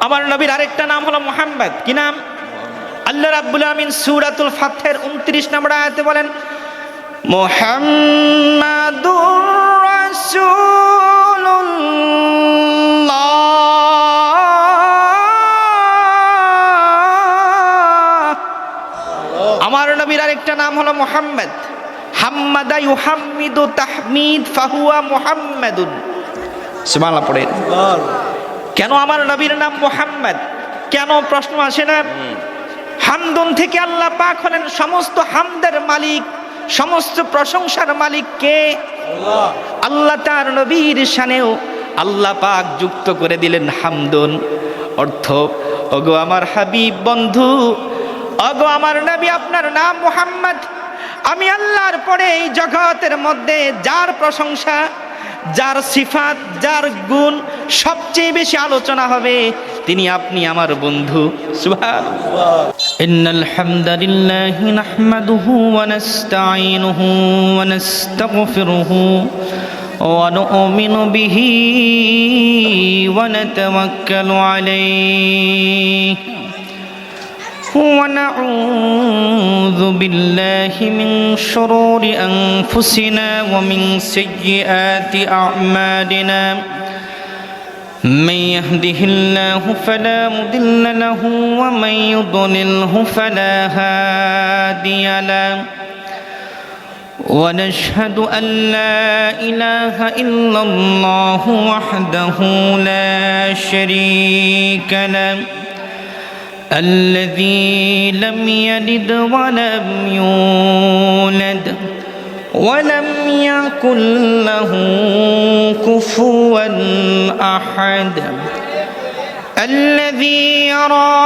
আমার নবীর আরেকটা নাম হলো মুহাম্মদ। কি নাম? আল্লাহ রাব্বুল আমিন সূরাতুল ফাতহের 29 নম্বর আয়াতে বলেন, মুহাম্মাদুর রাসূলুল্লাহ। আমার নবীর আরেকটা নাম হলো মুহাম্মদ। হাম্মাদা ইউহাম্মিদু তাহমিদ ফাহুয়া মুহাম্মাদুন। সুবহানাল্লাহ পড়েন। কেন আমার নবীর নাম মুহাম্মদ? কেন প্রশ্ন আসে না? হামদুন থেকে আল্লাহ পাক হলেন সমস্ত হামদের মালিক, সমস্ত প্রশংসার মালিক কে? আল্লাহ। তার নবীর শানেও আল্লাহ পাক যুক্ত করে দিলেন হামদুন। অর্থ, ওগো আমার হাবিব বন্ধু, ওগো আমার নবী, আপনার নাম মুহাম্মদ। আমি আল্লাহর পরে এই জগতের মধ্যে যার প্রশংসা, যার সিফাত, যার গুণ সবচেয়ে বেশি আলোচনা হবে, তিনি আপনি আমার বন্ধু। সুবহানাল্লাহ। ইন্নাল হামদালিল্লাহি নাহমাদুহু ওয়া নাস্তাঈনুহু ওয়া নাস্তাগফিরুহু ওয়া নু'মিনু বিহি ওয়া নাতাওয়াক্কালু আলাইহি ونعوذ بالله من شرور أنفسنا ومن سيئات أعمالنا من يهده الله فلا مضل له ومن يضلله فلا هادي له ونشهد أن لا إله إلا الله وحده لا شريك له الذي لم يلد ولم يولد ولم يكن له كفوا أحد الذي يرى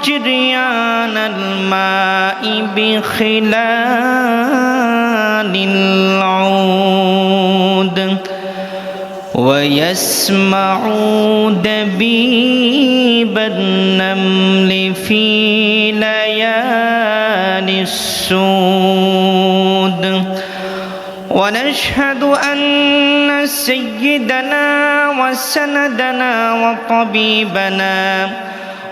جريان الماء بخلال العود ويسمع دبيب النمل في ليالي السود ونشهد أن سيدنا وسندنا وطبيبنا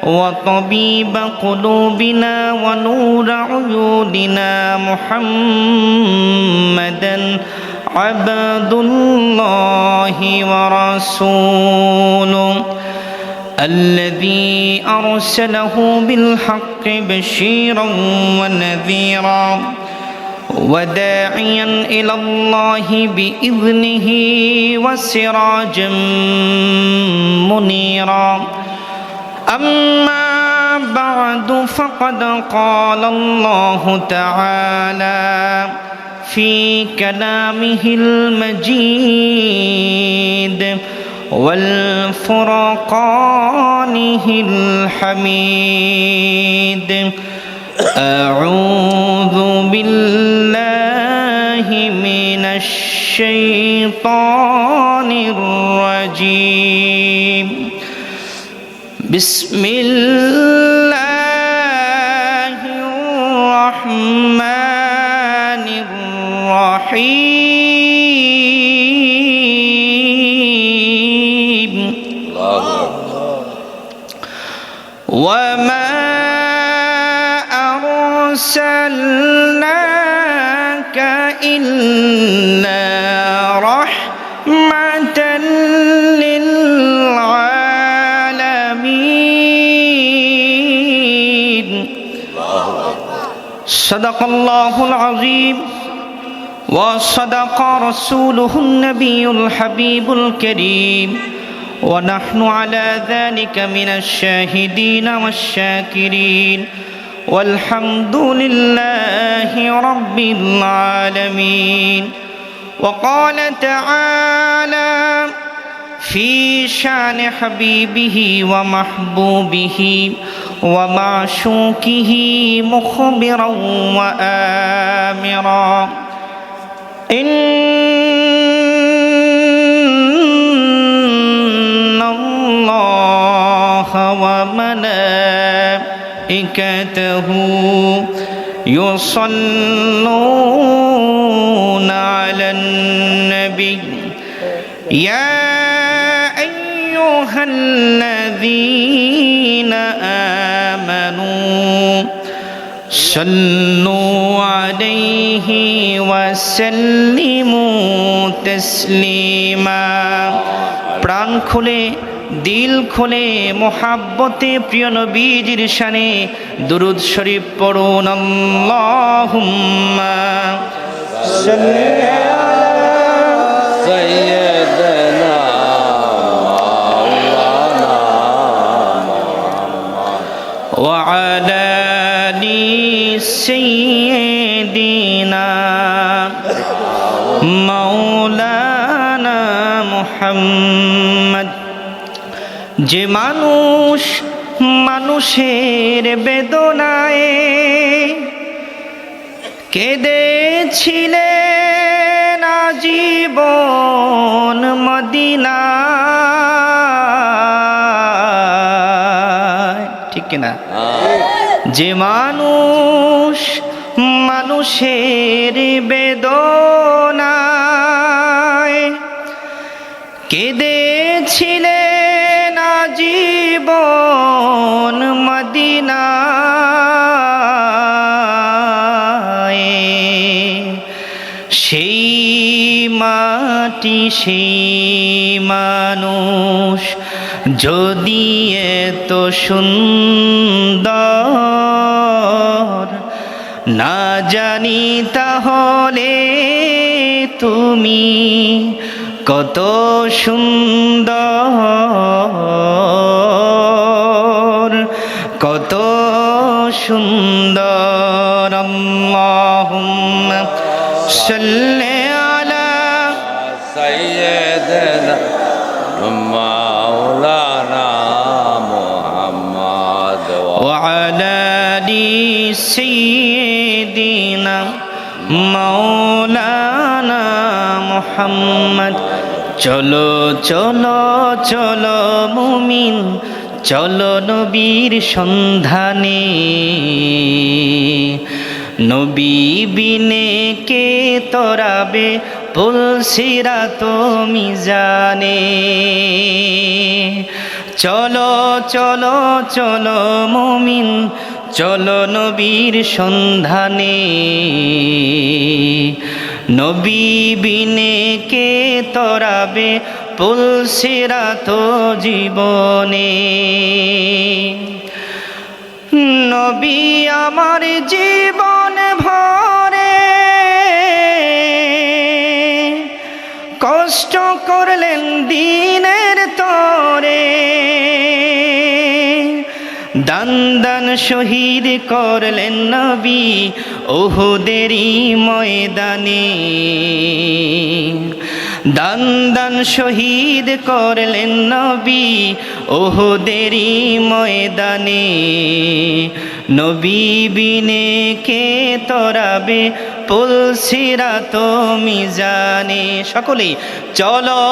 وطبيب قلوبنا ونور عيوننا محمدا عبد الله ورسوله الذي أرسله بالحق بشيرا ونذيرا وداعيا إلى الله بإذنه وسراجا منيرا أما بعد فقد قال الله تعالى في كلامه المجيد والفرقانه الحميد أعوذ بالله من الشيطان الرجيم بسم الله الرحمن الرحيم وما أرسلناك إلا رحمة للعالمين صدق الله العظيم وصدق رسوله النبي الحبيب الكريم ونحن على ذلك من الشاهدين والشاكرين والحمد لله رب العالمين. وقال تعالى في شان حبيبه ومحبوبه ومعشوقه مخبرا وآمرا إن الله وملائكته يصلون على النبي يا أيها الذين آمنوا صلوا عليه وسلموا تسليما প্রাণ খুলে দিল খুলে মোহাব্বতে প্রিয় নবীজির শানে দুরূদ শরীফ পড়ুন আল্লাহুম্মা সাল্লি আলা সাইয়্যিদিনা মাওলানা ওয়া আলা আলি সাইয়্যিদিনা মাওলানা মুহাম্মদ। যে মানুষ মানুষের বেদনায় কেঁদেছিলেন আজীবন মদিনায়, ঠিক কিনা? যে মানুষ মানুষের বেদনায় কেঁদেছিলেন আজীবন মদিনায়, সেই মাটি সেই মানুষ যদি এত সুন্দর না জানি তাহলে তুমি কত সুন্দর, কত সুন্দর। আল্লাহুম্মা সাল্লি আলা সাইয়্যিদিনা মাওলানা মুহাম্মদ ওয়া আলা আলি সাইয়্যিদিনা মাওলানা মুহাম্মদ। চলো চলো চলো মুমিন চলো নবীর সন্ধানে, নবী বিনে কে তরাবে পুলসিরাত মিজানে। চলো চলো চলো মুমিন চলো নবীর সন্ধানে, নবী বিনে কে তরাবে পুলসিরাত জীবনে। নবী আমার জীবন ভরে কষ্ট করলেন দ্বীনের তরে, দান দান শহীদ করলেন নবী উহুদেরই ময়দানে, দান দান শহীদ করলেন নবী উহুদেরই ময়দানে। নবী বিনে কে তরাবে পুলসিরাত মিজানে। সকলে চলো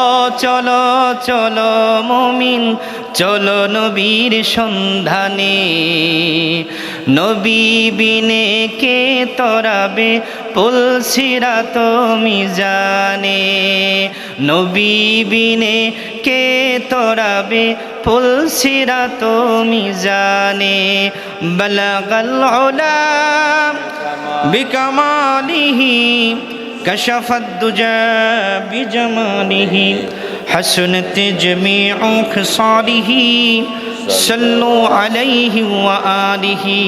চলো চলো মুমিন চলো নবীর সন্ধানে, নবী বিনে কে তরাবে পুলসিরাত মিজানে, নবী বিনে কে তরাবে পুলসিরাত মিজানে। বালাগাল উলা বিকামালিহি কাশাফাদ দুজা বিজামালিহি হাসনাত জামিউ খিসালিহি সাল্লু আলাইহি ওয়া আলিহি।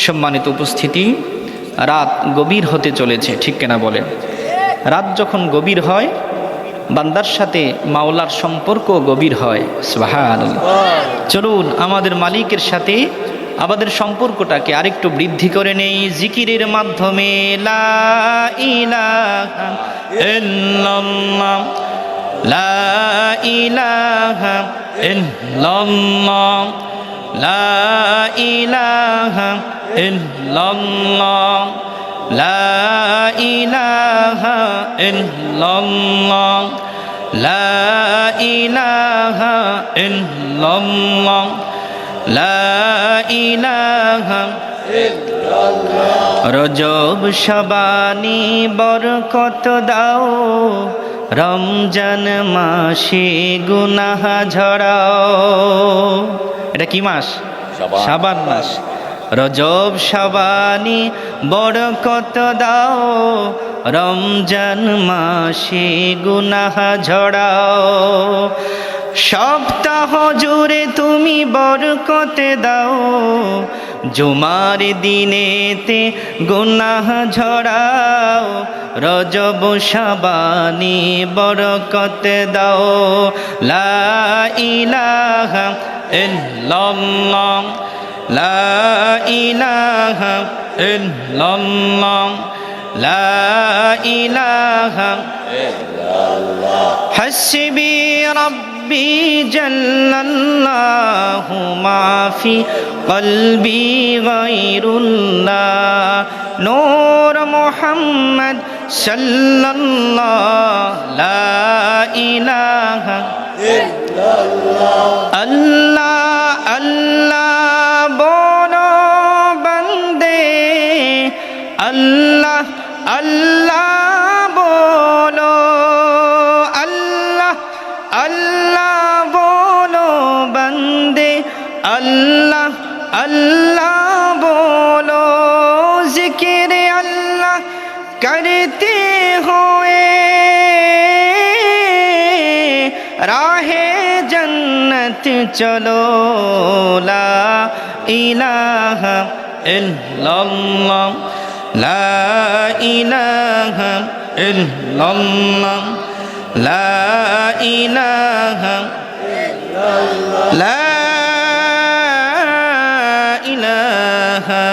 সম্মানিত উপস্থিতি, রাত গভীর হতে চলেছে, ঠিক কিনা বলেন? রাত যখন গভীর হয় বান্দার সাথে মাওলার সম্পর্ক গভীর হয়। সুবহানাল্লাহ। চলুন আমাদের মালিকের সাথে আমাদের সম্পর্কটাকে আরেকটু বৃদ্ধি করে নেই জিকিরের মাধ্যমে। লা ইলাহা ইল্লাল্লাহ, লা ইলাহা ইল্লাল্লাহ, লা ইলাহা ইল্লাল্লাহ, লা ইলাহা ইল্লাল্লাহ, লা ইলাহা ইল্লাল্লাহ, লা ইলাহা ইল্লাল্লাহ। রজব শাবানি বরকত দাও, রমজান মাসে গুনাহ ঝরাও, এটা কি মাস? শাবান মাস। রজব শাবানি বরকত দাও, রমজান মাসে গুনাহ ঝরাও। সপ্তাহ জুড়ে তুমি বরকত দাও, জুমার দিনেতে গুনাহ ঝরাও। রজব শাবানি বরকত দাও। লা ইলাহা ইল্লাল্লাহ, লা ইলাহা ইল্লাল্লাহ, লা ইলাহা ইল্লাল্লাহ। হাসবি রব্বি জাল্লাল্লাহু মা ফি কলবি গায়রুল্লাহ। নূর মুহাম্মদ সাল্লাল্লাহু লা ইলাহা ইল্লাল্লাহ। আল্লাহ আল্লাহ বলো বন্দে, আল্লাহ আল্লাহ বলো, আল্লাহ আল্লাহ বলো বন্দে, আল্লাহ আল্লাহ বলো। জিকিরে আল্লাহ করতে हुए রাহে জন্নত চলো। লা ইলাহা ইল্লাল্লাহ, লা ইলাহা ইল্লাল্লাহ, লা ইলাহা ইল্লাল্লাহ, লা ইলাহা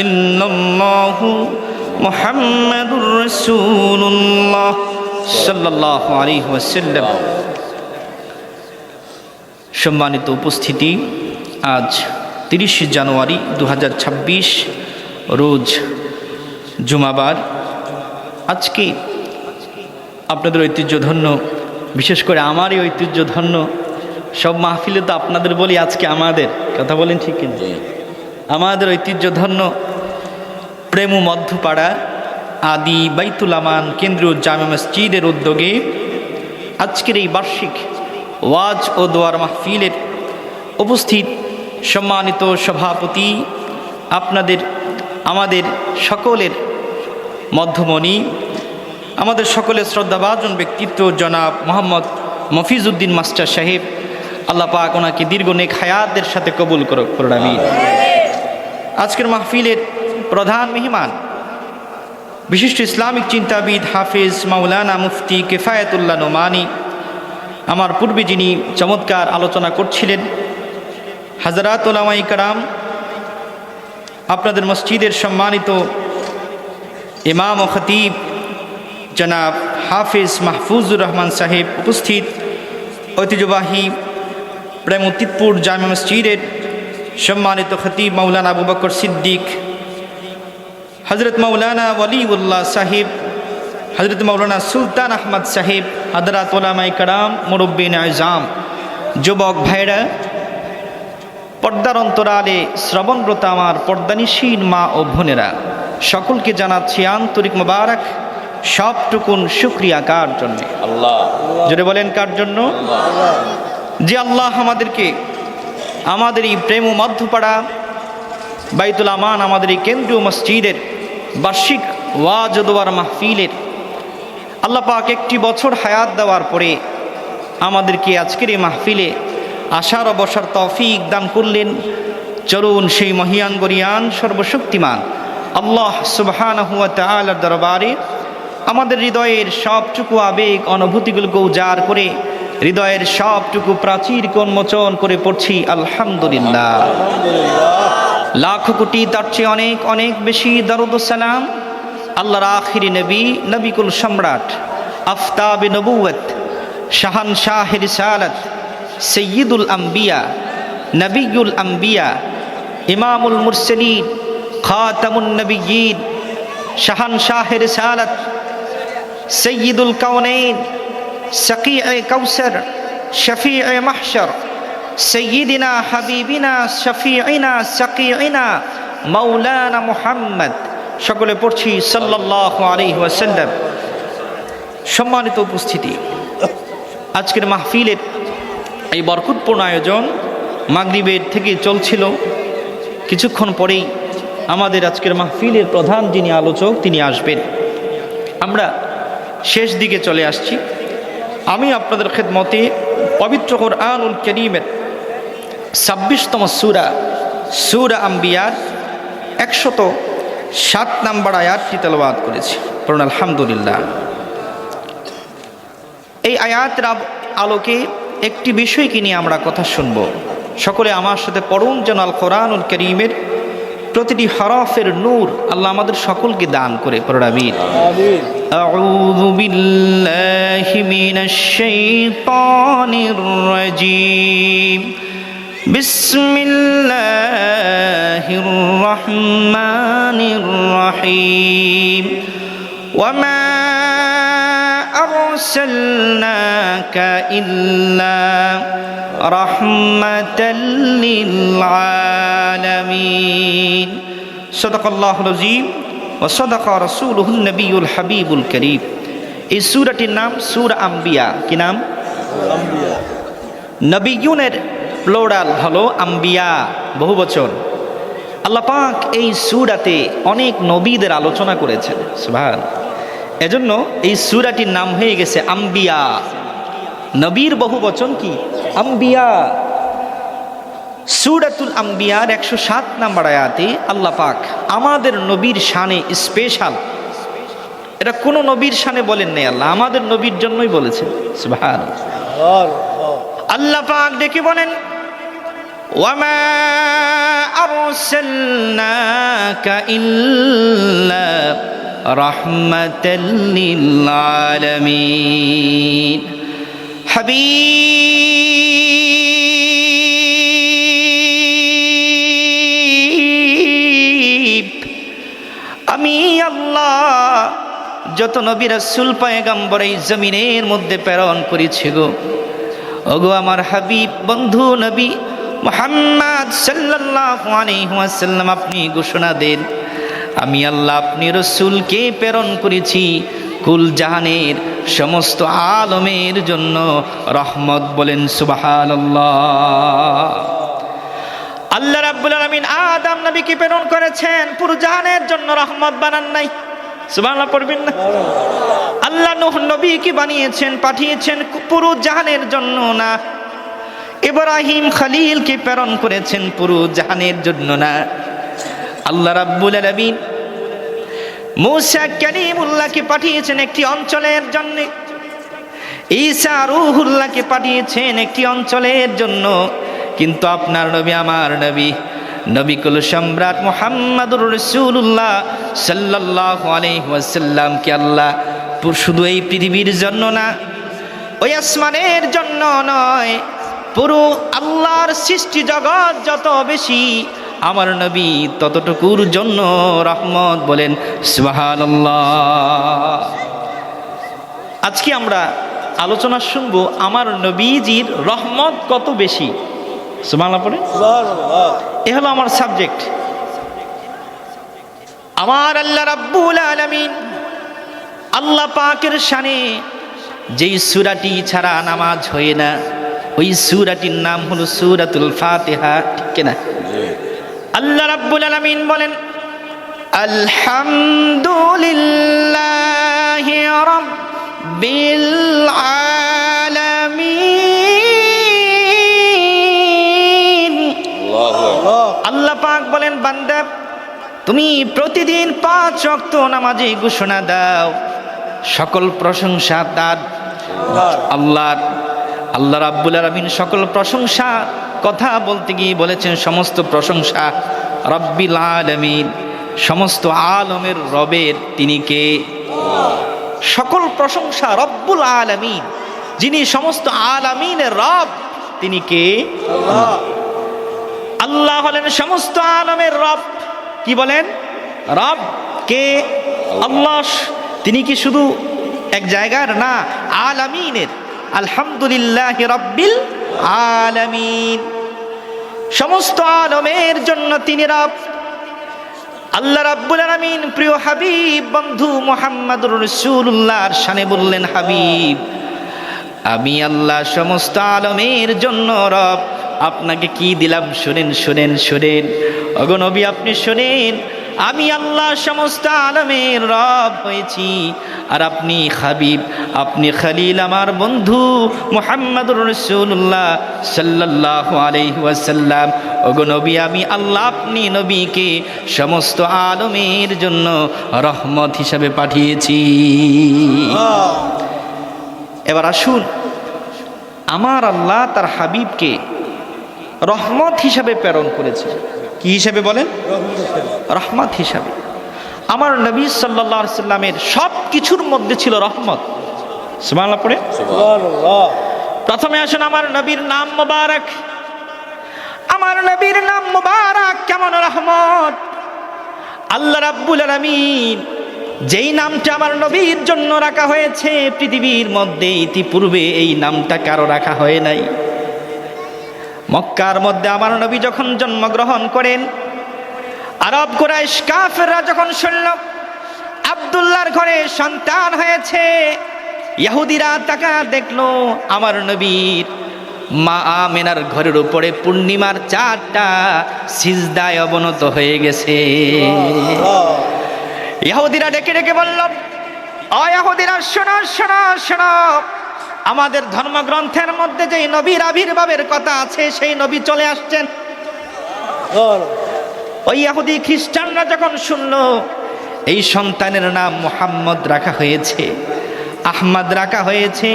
ইল্লাল্লাহ মুহাম্মাদুর রাসূলুল্লাহ সাল্লাল্লাহু আলাইহি ওয়াসাল্লাম। সম্মানিত উপস্থিতি, আজ 30 জানুয়ারি 2026 রোজ জুমাবার। আজকে আপনাদের ঐতিহ্যধন্য, বিশেষ করে আমারই ঐতিহ্যধন্য, সব মাহফিলে তো আপনাদের বলি, আজকে আমাদের কথা বলেন ঠিক কিনা? আমাদের ঐতিহ্যধন্য প্রেমু মধ্যপাড়া আদি বাইতুল আমান কেন্দ্রীয় জামে মসজিদের উদ্যোগে আজকের এই বার্ষিক ওয়াজ ও দোয়ার মাহফিলের উপস্থিত সম্মানিত সভাপতি, আপনাদের আমাদের সকলের মধ্যমণি, আমাদের সকলের শ্রদ্ধাভাজন ব্যক্তিত্ব জনাব মোহাম্মদ মফিজউদ্দিন মাস্টার সাহেব, আল্লাহ পাক ওনাকে দীর্ঘ নেক হায়াতের সাথে কবুল করুন আমিন। আজকের মাহফিলের প্রধান মেহমান বিশিষ্ট ইসলামিক চিন্তাবিদ হাফেজ মাওলানা মুফতি কিফায়াতুল্লাহ নোমানী। আমার পূর্বে যিনি চমৎকার আলোচনা করছিলেন, হাজরাত উলামায়ে কেরাম, আপনাদের মসজিদের সম্মানিত ইমাম ও খতিব জনাব হাফেজ মাহফুজুর রহমান সাহেব উপস্থিত, ঐতিহ্যবাহী প্রেমতিতপুর জামে মসজিদের সম্মানিত খতিব মাওলানা আবু বকর সিদ্দিক, হজরত মাওলানা ওয়ালিউল্লাহ সাহেব, হজরত মাওলানা সুলতান আহমদ সাহেব, হাজরাত উলামায়ে কেরাম, মুরব্বিন আযম, যুবক ভাইরা, পর্দার অন্তরালে শ্রবণরত আমার পর্দানিশীন মা ও বোনেরা, সকলকে জানাচ্ছি আন্তরিক মোবারক। সবটুকুন শুকরিয়া কার জন্য? আল্লাহ। জোরে বলেন কার জন্য? যে আল্লাহ আমাদেরকে আমাদের এই প্রেম মধ্যপাড়া বাইতুল আমান, আমাদের এই কেন্দ্রীয় মসজিদের বার্ষিক ওয়াজ দোয়ার মাহফিলের আল্লাহ পাক একটি বছর হায়াত দেওয়ার পরে আমাদেরকে আজকের এই মাহফিলে আসার ও বসার তৌফিক দান করলেন। চলুন সেই মহিয়ান গরিয়ান সর্বশক্তিমান আল্লাহ সুবহানাহু ওয়া তাআলার দরবারে আমাদের হৃদয়ের সবটুকু আবেগ অনুভূতিগুলোকে উজাড় করে, হৃদয়ের সবটুকু প্রাচীরকে উন্মোচন করে পড়ছি আলহামদুলিল্লাহ। লাখ কোটি তার চেয়ে অনেক অনেক বেশি দরুদ ও সালাম আল্লাহর আখিরি নবী, নবিকুল সম্রাট, আফতাবে নবুয়ত, শাহানশাহে রিসালাত, সৈয়দুল আম্বিয়া, নবিয়ুল আম্বিয়া, ইমামুল মুরসালিন, খাতামুন নবিয়্যিন, শাহানশাহে রিসালাত, সৈয়দুল কাউনাইন, সাকিয়ে কাউসার, শফিয়ে মাহশর, সৈয়দিনা হাবিবিনা শফিইনা সাকিইনা মাওলানা মুহাম্মদ, সকলে পড়ছি সাল্লাল্লাহু আলাইহি ওয়াসাল্লাম। সম্মানিত উপস্থিতি, আজকের মাহফিলের এই বরকতপূর্ণ আয়োজন মাগরিবের থেকে চলছিল। কিছুক্ষণ পরেই আমাদের আজকের মাহফিলের প্রধান যিনি আলোচক তিনি আসবেন। আমরা শেষ দিকে চলে আসছি। আমি আপনাদের খেদমতে পবিত্র কোরআনুল কারীমের 26তম সূরা আম্বিয়ার 107 নম্বর আয়াতটি তেলাওয়াত করেছি। পড়ুন আলহামদুলিল্লাহ। এই আয়াতের আলোকে একটি বিষয়কে নিয়ে আমরা কথা শুনব। সকলে আমার সাথে পড়ুন যেন আল কোরআনুল কারীমের প্রতিটি হরফের নূর আল্লাহ আমাদের সকলকে দান করে। পড়ুন আমিন। আউযু বিল্লাহি মিনাশ শাইতানির রাজীম। বিসমিল্লাহির রহমানির রহিম। ওয়ামা আরসালনাকা ইল্লা রাহমাতাল লিল আলামিন। সাদাকাল্লাহুল আযীম ওয়া সাদাকা রাসূলুহুন নবিয়ুল হাবিবুল কারীম। এই সূরাটির নাম সূরা আম্বিয়া। কি নাম? আম্বিয়া। নবিয়ুনের প্লুরাল হলো আম্বিয়া, বহুবচন। আল্লাহ পাক এই সূরাতে অনেক নবীদের আলোচনা করেছেন। সুবহান। এজন্য এই সূরাটির নাম হয়ে গেছে আম্বিয়া। নবীর বহুবচন কি? আম্বিয়া। সূরাতুল আম্বিয়ার 107 নম্বর আয়াতে আল্লাহ পাক আমাদের নবীর শানে স্পেশাল, এটা কোনো নবীর শানে বলেন নাই, আল্লাহ আমাদের নবীর জন্যই বলেছেন। সুবহানাল্লাহ। আল্লাহ পাক ডেকে বলেন ওয়ামা আরসালনাকা ইল্লা রাহমাতাল লিল আলামিন। হাবিব, আমি আল্লাহ যত নবী রাসূল পয়গম্বর এই জমিনের মধ্যে প্রেরণ করেছি গো, ওগো আমার হাবিব বন্ধু নবী মুহাম্মদ সাল্লাল্লাহু আলাইহি ওয়াসাল্লাম, আপনি ঘোষণা দেন আমি আল্লাহ আপনি রাসূলকে প্রেরণ করেছি কুল জাহানের সমস্ত আলমের জন্য রহমত। বলেন সুবহানাল্লাহ। আল্লাহ রাব্বুল আলামিন আদম নবীকে প্রেরণ করেছেন পুরো জাহানের জন্য, রহমত বানান নাই। সুবহানাল্লাহ পড়বেন না? আল্লাহ নূহ নবীকে বানিয়েছেন, পাঠিয়েছেন পুরো জাহানের জন্য না। ইব্রাহিম খলিলকে প্রেরণ করেছেন পুরো জাহানের জন্য না। আল্লাহ রাব্বুল আলামিন মূসা কালিমুল্লাহকে পাঠিয়েছেন একটি অঞ্চলের জন্য, ঈসা রূহুল্লাহকে পাঠিয়েছেন একটি অঞ্চলের জন্য। কিন্তু আপনার নবী আমার নবী নবিকুল সম্রাট মুহাম্মাদুর রাসূলুল্লাহ সাল্লাল্লাহু আলাইহি ওয়াসাল্লামকে আল্লাহ শুধু এই পৃথিবীর জন্য না, ওই আসমানের জন্য নয়, পুরো আল্লাহর সৃষ্টি জগৎ যত বেশি আমার নবী ততটুকুর জন্য রহমত। বলেন সুবহানাল্লাহ। আজকে আমরা আলোচনা শুনবো আমার নবীজির রহমত কত বেশি। সুবহানাল্লাহ পড়ে। এ হলো আমার সাবজেক্ট। আমার আল্লাহ রাব্বুল আলামিন আল্লাহ পাকের শানে যেই সূরাটি ছাড়া নামাজ হয় না, ওই সূরাটির নাম হলো সূরাতুল ফাতিহা। ঠিক না? আল্লাহ রাব্বুল আলামিন বলেন আলহামদুলিল্লাহি রাব্বিল আলামিন। আল্লাহ পাক বলেন বান্দা তুমি প্রতিদিন 5 ওয়াক্ত নামাজে ঘোষণা দাও সকল প্রশংসা তার আল্লাহর। আল্লাহ রাব্বুল আলামিন সকল প্রশংসা কথা বলতে গিয়ে বলেছেন সমস্ত প্রশংসা রব্বিল আলামিন, সমস্ত আলমের রবের। তিনি কে? সকল প্রশংসা রব্বুল আলামিন, যিনি সমস্ত আলামিনের রব, তিনি কে? আল্লাহ হলেন সমস্ত আলমের রব। কি বলেন? রব কে? আল্লাহ। তিনি কি শুধু এক জায়গার না, আলামিনের। আলহামদুলিল্লাহি রাব্বিল আলামিন, সমস্ত আলমের জন্য তিনি রব। আল্লাহ রাব্বুল আলামিন প্রিয় হাবিব বন্ধু মুহাম্মদুর রাসূলুল্লাহর শানে বললেন হাবিব আমি আল্লাহ সমস্ত আলমের জন্য রব, আপনাকে কি দিলাম শুনেন শুনেন শুনেন। ওগো নবী আপনি শুনেন, আমি আল্লাহ সমস্ত আলমের রব হয়েছি, আর আপনি হাবিব, আপনি খলিল, আমার বন্ধু মুহাম্মদুর রাসূলুল্লাহ সাল্লাল্লাহু আলাইহি ওয়াসাল্লাম। ওগো নবী আমি আল্লাহ আপনি নবীকে সমস্ত আলমের জন্য রহমত হিসাবে পাঠিয়েছি। এবার আসুন, আমার আল্লাহ তার হাবিবকে রহমত হিসাবে প্রেরণ করেছে। কি হিসাবে বলেন? রহমত হিসাবে। আমার নবী সাল্লাল্লাহু আলাইহি সাল্লামের সব কিছুর মধ্যে ছিল রহমত। সুবহানাল্লাহ পড়ে। প্রথমে আসুন আমার নবীর নাম মোবারক। আমার নবীর নাম মোবারক কেমন রহমত! আল্লাহ রাব্বুল আলামিন যেই নামটা আমার নবীর জন্য রাখা হয়েছে, পৃথিবীর মধ্যে ইতিপূর্বে এই নামটা কারো রাখা হয় নাই। মক্কার মধ্যে আমার নবী যখন জন্মগ্রহণ করেন, আরব কুরাইশ কাফেররা যখন শুনল আব্দুল্লাহর ঘরে সন্তান হয়েছে, ইহুদিরা তাকা দেখলো আমার নবীর মা আমেনার ঘরের উপরে পূর্ণিমার চাঁদটা সিজদায় অবনত হয়ে গেছে। ইহুদিরা ডেকে ডেকে বলল, ও ইহুদিরা শোনো শোনো শোনো, আমাদের ধর্মগ্রন্থের মধ্যে যেই নবীর আবির্ভাবের কথা আছে সেই নবী চলে আসছেন। ওই ইহুদি খ্রিস্টানরা যখন শুনলো এই সন্তানের নাম মুহাম্মদ রাখা হয়েছে, আহমদ রাখা হয়েছে,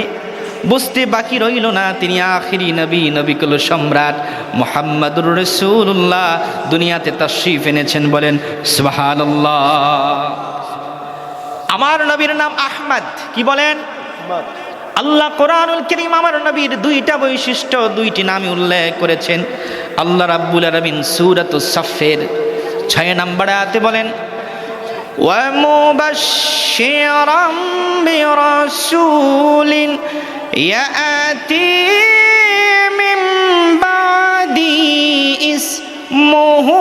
বুঝতে বাকি রইল না তিনি আখিরি নবী, নবিকুল সম্রাট মুহাম্মদুর রাসূলুল্লাহ দুনিয়াতে তাশরীফ এনেছেন। বলেন সুবহানাল্লাহ। আমার নবীর নাম আহমদ। কি বলেন? আল্লাহ কোরআনুল কারীম আমার নবীর দুইটা বৈশিষ্ট্য, দুইটি নামই উল্লেখ করেছেন। আল্লাহ রাব্বুল আলামিন সূরাতুস সাফের 6 নম্বর আয়াতে বলেন, ওয়া মুবাশশিরাম বিরাসূলিন ইয়াতি মিন বাদি ইসমুহু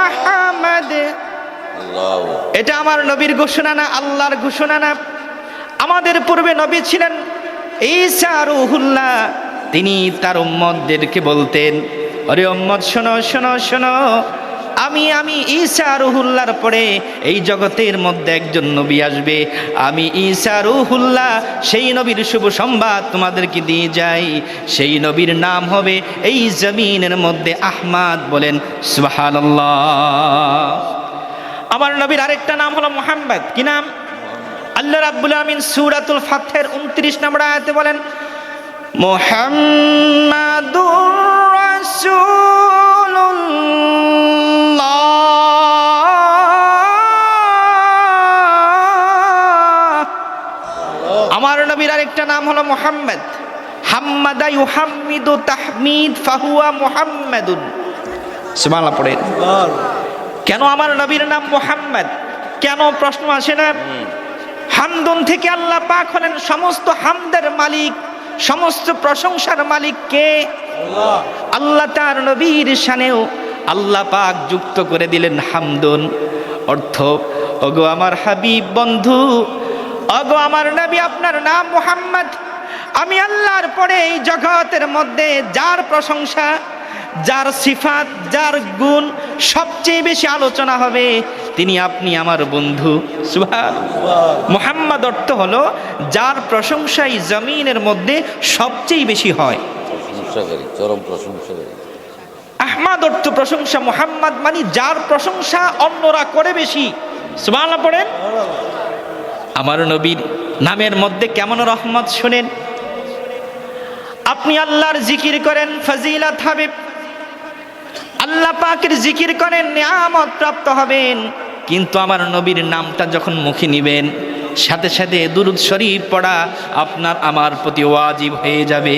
আহমদ। এটা আমার নবীর ঘোষণা না, আল্লাহর ঘোষণা না। আমাদের পূর্বে নবী ছিলেন ঈসা রূহুল্লাহ। তিনি তার উম্মতদেরকে বলতেন, আরে উম্মত শোনো শোনো শোনো, আমি ঈসা রূহুল্লাহর পরে এই জগতের মধ্যে একজন নবী আসবে, আমি ঈসা রূহুল্লাহ, সেই নবীর শুভ সংবাদ তোমাদেরকে দিয়ে যাই। সেই নবীর নাম হবে এই জমিনের মধ্যে আহমদ। বলেন সুবহানাল্লাহ। আমার নবীর আরেকটা নাম হলো মুহাম্মদ। কি নাম? আল্লাহ রাব্বুল আলামিন সূরাতুল ফাতহের 29 নম্বর আয়াতে বলেন, মুহাম্মাদুর রাসূলুল্লাহ। আমার নবীর আরেকটা নাম হলো মুহাম্মদ। হাম্মাদা ইউহাম্মিদু তাহমিদ ফাহুয়া মুহাম্মাদুন। সুবহানাল্লাহ পড়েন। কেন আমার নবীর নাম মুহাম্মদ? কেন প্রশ্ন আসে না? হামদুন থেকে আল্লাহ পাক হলেন সমস্ত হামদের মালিক, সমস্ত প্রশংসার মালিক কে? আল্লাহ। তার নবীর শানেও আল্লাহ পাক যুক্ত করে দিলেন হামদুন। অর্থ, ওগো আমার হাবিব বন্ধু, ওগো আমার নবী, আপনার নাম মুহাম্মদ। আমি আল্লাহর পরে এই জগতের মধ্যে যার প্রশংসা, যার সিফাত, যার গুণ সবচেয়ে বেশি আলোচনা হবে তিনি আপনি আমার বন্ধু। সুবহানাল্লাহ। মুহাম্মদ অর্থ হলো যার প্রশংসাই জমিনের মধ্যে সবচেয়ে বেশি হয়। চরম প্রশংসাকারী। আহমদ অর্থ প্রশংসা, মুহাম্মদ মানে যার প্রশংসা অন্যরা করে বেশি। সুবহানাল্লাহ পড়েন। আমার নবীর নামের মধ্যে কেমন রহমত শুনেন। আপনি আল্লাহর জিকির করেন, ফজিলত হবে। আল্লাহ পাকের জিকির করেন, নিয়ামত প্রাপ্ত হবেন। কিন্তু আমার নবীর নামটা যখন মুখে নিবেন, সাথে সাথে দুরূদ শরীফ পড়া আপনার আমার প্রতি ওয়াজিব হয়ে যাবে।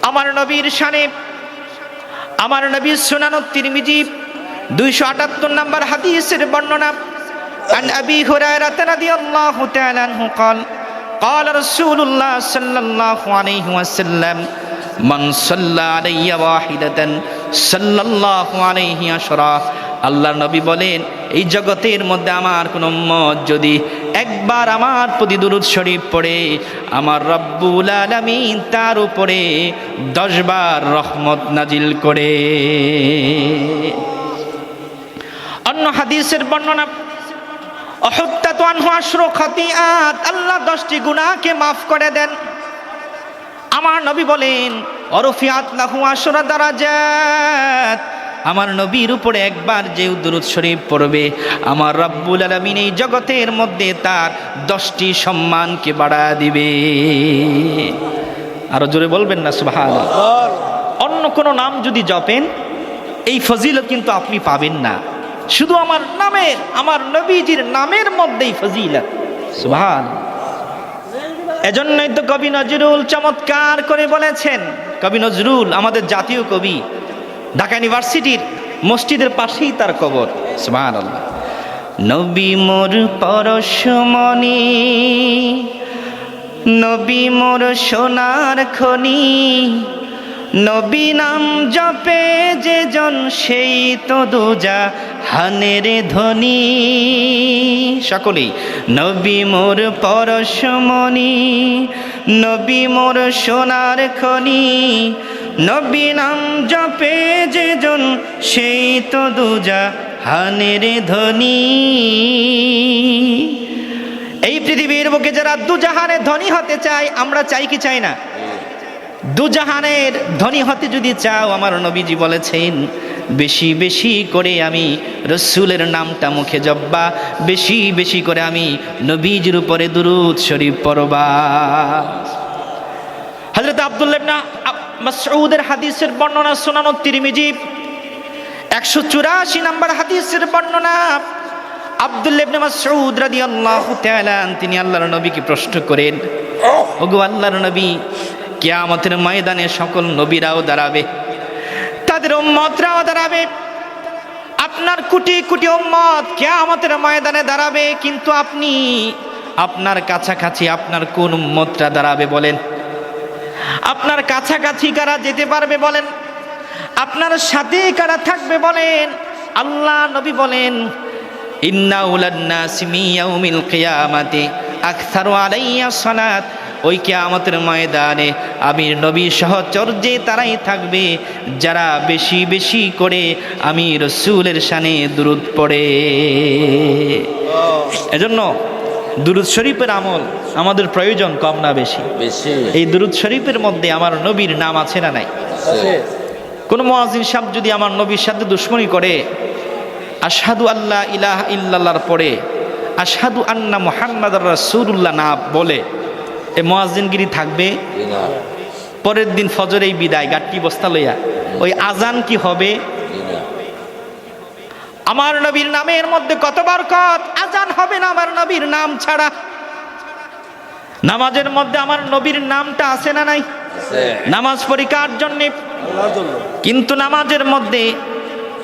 আমার নবীর শানে, আমার নবীর সুনানুত তিরমিজি 278 নম্বর হাদিসের বর্ণনা। عن أبي هريرة رضي الله تعالى عنه قال قال رسول الله صلى الله عليه وسلم من صلى علي واحدة صلى الله عليه عشرة। আল্লাহর নবী বলেন, এই জগতের মধ্যে আমার কোন উম্মত যদি একবার আমার প্রতি দুরূদ শরীফ পড়ে, আমার রব্বুল আলামিন তার উপরে 10 বার রহমত নাজিল করে। অন্য হাদিসের বর্ণনা, অহুত্তাতু আনহু আশরু খাতিআত, আল্লাহ 10টি গুনাহকে মাফ করে দেন। আমার নবী বলেন ওয়ারফিআত লাহু আশরা দারাজাত, আমার নবীর উপরে একবার যে দুরূদ শরীফ পড়বে, আমার রব্বুল আলামিন এই জগতের মধ্যে তার 10টি সম্মানকে বাড়ায় দিবে। আরো জোরে বলবেন না সুবহানাল্লাহ। অন্য কোনো নাম যদি জপেন এই ফজিলত কিন্তু আপনি পাবেন না, শুধু আমার নামের, আমার নবীজির নামের মধ্যেই ফজিলত। সুবহানাল্লাহ। এজন্যই তো কবি নজরুল চমৎকার করে বলেছেন, কবি নজরুল আমাদের জাতীয় কবি, ঢাকা ইউনিভার্সিটির মসজিদের পাশেই তার কবর। সুবহানাল্লাহ। নবী মোর পরশমণি, নবী মোর সোনার খনি, নবী নাম জপে যে জন সেই তো দুজাহানের ধনী। সকলেই নবী মোর পরশমণি, নবী মোর সোনার খনি, নবী নাম জপে যে জন সেই তো দুজাহানের ধনী। এই পৃথিবীর বুকে যারা দুজাহানের ধনী হতে চায়, আমরা চাই কি চাই না? দুজাহানের ধনী হতে যদি চাও, আমার নবীজি বলেছেন বেশি বেশি করে আমি রসুলের নামটা মুখে জপবা, বেশি বেশি করে আমি নবীজির উপরে দুরূদ শরীফ পড়বা। হযরত আব্দুল্লাহ ইবনে মাসউদের হাদিসের বর্ণনা, সুনান তিরমিজি 184 নম্বর হাদিসের বর্ণনা। আব্দুল্লাহ ইবনে মাসউদ রাদিয়াল্লাহু তাআলা তিনি আল্লাহর নবীকে প্রশ্ন করেন, ওগো আল্লাহর নবী, কিয়ামতের ময়দানে সকল নবীরাও দাঁড়াবে, তাদের উম্মতরাও দাঁড়াবে, আপনার কোটি কোটি উম্মত কিয়ামতের ময়দানে দাঁড়াবে, কিন্তু আপনি, আপনার কাছাকাছি আপনার কোন উম্মতরা দাঁড়াবে বলেন? আপনার কাছাকাছি কারা যেতে পারবে বলেন? আপনার সাথে কারা থাকবে বলেন? আল্লাহ নবী বলেন, ইন্না উলান নাসি মিন ইয়াউমিল কিয়ামাতি আকসারু আলাইয়া সালাত, ওই কিয়ামতের ময়দানে আমি নবী সহচর্যে তারাই থাকবে যারা বেশি বেশি করে আমি রসুলের শানে দুরূদ পড়ে। এজন্য দুরূদ শরীফের আমল আমাদের প্রয়োজন কম না বেশি? এই দুরূদ শরীফের মধ্যে আমার নবীর নাম আছে না নাই? কোন মুয়াজ্জিন সাহেব যদি আমার নবীর সাথে দুশমনী করে, আশহাদু আল্লা ইলাহা ইল্লাল্লাহর পরে আশহাদু আন্না মুহাম্মাদুর রাসূলুল্লাহ না বলে, এ মুয়াজ্জিনগিরি থাকবে? পরের দিন ফজরেই বিদায়, গাট্টি বস্তা লইয়া। ওই আজান কি হবে? আমার নবীর নামের মধ্যে কত বরকত, আজান হবে না আমার নবীর নাম ছাড়া। নামাজের মধ্যে আমার নবীর নামটা আছে না নাই? নামাজ পড়ি কার জন্য? কিন্তু নামাজের মধ্যে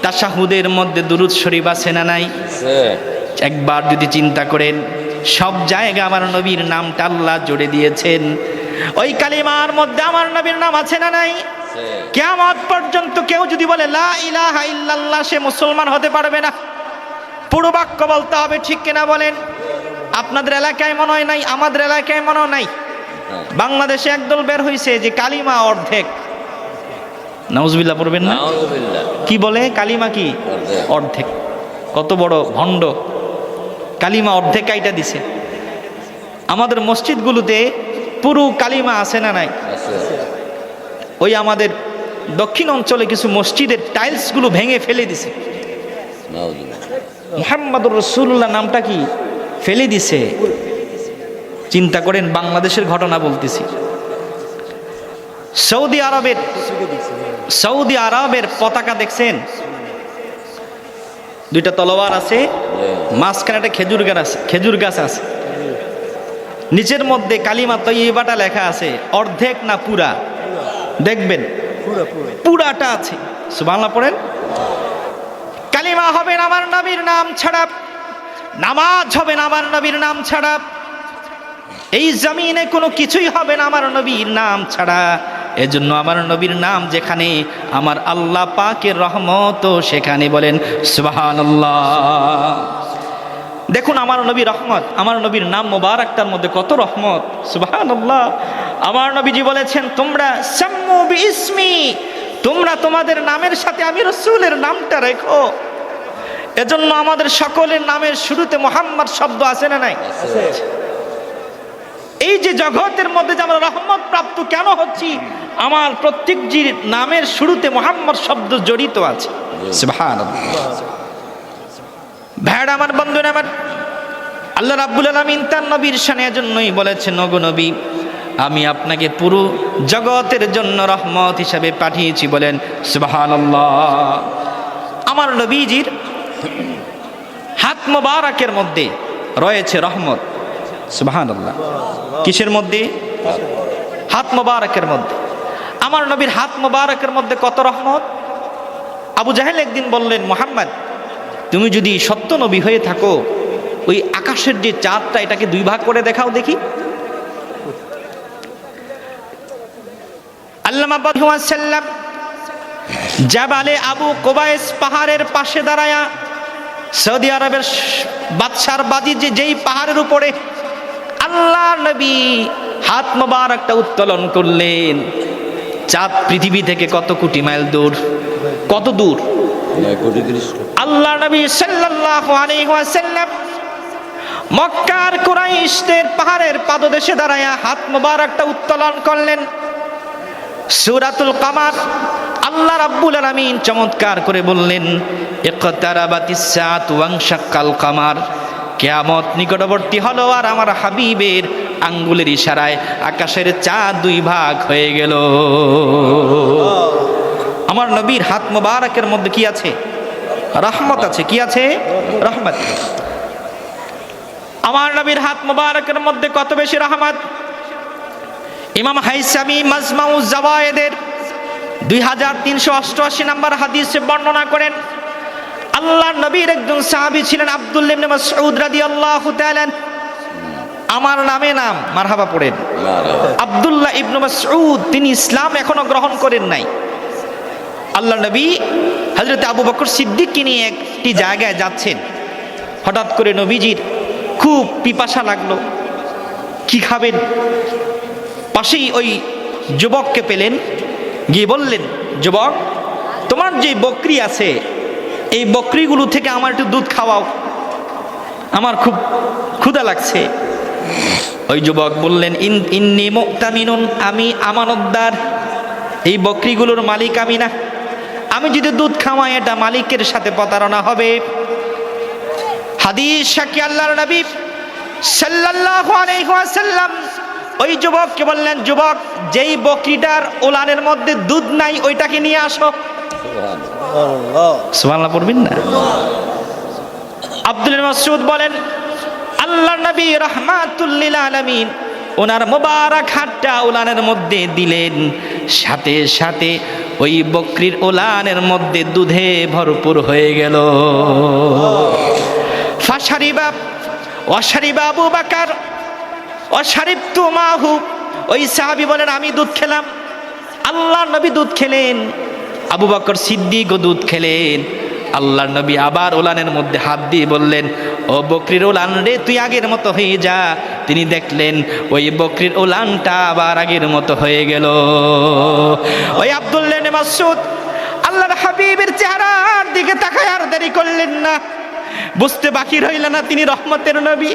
তাশাহুদের মধ্যে দুরূদ শরীফ আছে না নাই? একবার যদি চিন্তা করেন, সব জায়গায় আমার নবীর নামটা আল্লাহ জুড়ে দিয়েছেন। ওই কালিমার মধ্যে আমার নবীর নাম আছে না নাই? কিয়ামত পর্যন্ত কেউ যদি বলে লা ইলাহা ইল্লাল্লাহ, সে মুসলমান হতে পারবে না। পুরো বাক্য বলতে হবে, ঠিক কিনা বলেন? আপনাদের এলাকায় মনে হয় নাই, আমাদের এলাকায় মনে হয় নাই। বাংলাদেশে একদল বের হয়েছে যে কালিমা অর্ধেক। নাউজুবিল্লাহ পড়বেন না? কি বলে? কালিমা কি অর্ধেক? কত বড় ভণ্ড! কালিমা অর্ধেক কাইটা দিছে। আমাদের মসজিদগুলোতে পুরো কালিমা আছে না নাই? ওই আমাদের দক্ষিণ অঞ্চলে কিছু মসজিদের টাইলসগুলো ভেঙে ফেলে দিছে। মুহাম্মাদুর রাসূলুল্লাহ নামটা কি ফেলে দিছে। চিন্তা করেন, বাংলাদেশের ঘটনা বলতেছি। সৌদি আরবের পতাকা দেখছেন? দুইটা তলোয়ার আছে, মাঝখানে একটা খেজুর গাছ আছে, নিচের মধ্যে কালিমা তয়্যিবাটা লেখা আছে। অর্ধেক না পুরা? দেখবেন পুরাটা আছে। সুবহানাল্লাহ পড়েন। কালিমা হবে না আমার নবীর নাম ছাড়া, নামাজ হবে না আমার নবীর নাম ছাড়া, এই জমিনে কোনো কিছুই হবে না আমার নবীর নাম ছাড়া। এজন্য আমার নবীর নাম যেখানে, আমার আল্লাহ পাকের রহমতও সেখানে। বলেন সুবহানাল্লাহ। দেখুন আমার নবী রহমত, আমার নবীর নাম মোবারকটার মধ্যে কত রহমত, সুবহানাল্লাহ। আমার নবীজি বলেছেন, তোমরা সাম্মু বিইসমি, তোমরা তোমাদের নামের সাথে আমি রাসূলের নামটা রেখো। এজন্য আমাদের সকলের নামের শুরুতে মুহাম্মদ শব্দ আছে না নাই? এই যে জগতের মধ্যে যে আমরা রহমত প্রাপ্ত কেন হচ্ছি, আমার প্রত্যেকটির নামের শুরুতে মুহাম্মদ শব্দ জড়িত আছে। সুবহানাল্লাহ। ভাইরা আমার, বন্ধুরা আমার, আল্লাহ রাব্বুল আলামিন তার নবীর শানে এজন্যই বলেছেন, ওগো নবী, আমি আপনাকে পুরো জগতের জন্য রহমত হিসাবে পাঠিয়েছি। বলেন সুবহানাল্লাহ। আমার নবীজির হাত মোবারকের মধ্যে রয়েছে রহমত। সুবহানাল্লাহ। কিসের মধ্যে? হাত মোবারকের মধ্যে। আমার নবীর হাত মোবারকের মধ্যে কত রহমত। আবু জাহেল একদিন বললেন, মুহাম্মদ, তুমি যদি সত্য নবী হয়ে থাকো, ওই আকাশের যে চাঁদটা, এটাকে দুই ভাগ করে দেখাও দেখি। আল্লামা সাল্লাম জাবালে আবু কুবাইস পাহাড়ের পাশে দাঁড়ায়া, সৌদি আরবের বাদশার বাদী যেই পাহাড়ের উপরে আল্লাহ নবী হাত মোবারকটা উত্তোলন করলেন, চাঁদ পৃথিবী থেকে কত কোটি মাইল দূর, কত দূর। আল্লাহ নবী সাল্লাল্লাহু আলাইহি ওয়াসাল্লাম মক্কার কুরাইশদের পাহাড়ের পাদদেশে দাঁড়ায়া হাত মোবারকটা উত্তোলন করলেন। সূরাতুল কামার আল্লাহ রাব্বুল আলামিন চমৎকার করে বললেন, ইকতারাবাতিস সাআতু ওয়ানশাক্কাল কামার, কিয়ামত নিকটবর্তী হলো আর আমার হাবিবের আঙ্গুলের ইশারায় আকাশের চাঁদ দুই ভাগ হয়ে গেল। আমার নবীর হাত মোবারকের মধ্যে কি আছে? রহমত আছে। কি আছে? রহমত। আমার নবীর হাত মোবারকের মধ্যে কত বেশি রহমত। ইমাম হাইসামি মাজমাউজ জাওয়ায়েদের 2388 নম্বর হাদিসে বর্ণনা করেন, আল্লাহর নবীর একজন সাহাবী ছিলেন আব্দুল্লাহ ইবনে মাসউদ রাদিয়াল্লাহু তাআলা। আমার নামে নাম, মারহাবা পড়েন। আব্দুল্লাহ ইবনে মাসউদ, তিনি ইসলাম এখনো গ্রহণ করেন নাই। আল্লাহ নবী হযরত আবু বকর সিদ্দিককে নিয়ে একটি জায়গায় যাচ্ছেন। হঠাৎ করে নবীজির খুব পিপাসা লাগলো, কি খাবেন? পাশেই ওই যুবককে পেলেন, গিয়ে বললেন, যুবক, তোমার যে বকরি আছে, এই বকরিগুলো থেকে আমার একটু দুধ খাওয়াও, আমার খুব ক্ষুধা লাগছে। ওই যুবক বললেন, ইন্নী মুক্তামিনুন, আমি আমানতদার, এই বকরিগুলোর মালিক আমি না, আমি যদি দুধ খাওয়াই এটা মালিকের সাথে প্রতারণা হবে। হাদিস সাক্ষী আল্লাহর নবী সাল্লাল্লাহু আলাইহি ওয়াসাল্লাম ওই যুবককে বললেন, যুবক, যেই বকরিটার ওলানের মধ্যে দুধ নাই ওইটাকে নিয়ে আসো। সুবহানাল্লাহ পড়বেন না? আব্দুল মাসউদ বলেন, আল্লাহর নবী রাহমাতুল লিল আলামিন ওনার মোবারক হাতটা ওলানের মধ্যে দিলেন, সাথে সাথে ওই বকরির ওলানের মধ্যে দুধে ভরপুর হয়ে গেল। ফাশারিবা ওয়াশারিবা আবু বকর ওয়াশারিবতু মাহু, ওই সাহাবী বলেন, আমি দুধ খেলাম, আল্লাহর নবী দুধ খেলেন, আবু বকর সিদ্দিকও দুধ খেলেন। আল্লাহর নবী আবার ওলানের মধ্যে হাত দিয়ে বললেন, ও বকরির ওলান রে, তুই আগের মতো হয়ে যা। তিনি দেখলেন ওই বকরির ওলানটা আবার আগের মতো হয়ে গেল। ওই আব্দুল্লাহ ইবনে মাসউদ আল্লাহর হাবিবের চেহারার দিকে তাকায় আর দেরি করলেন না, বুঝতে বাকি রইল না তিনি রহমতের নবী,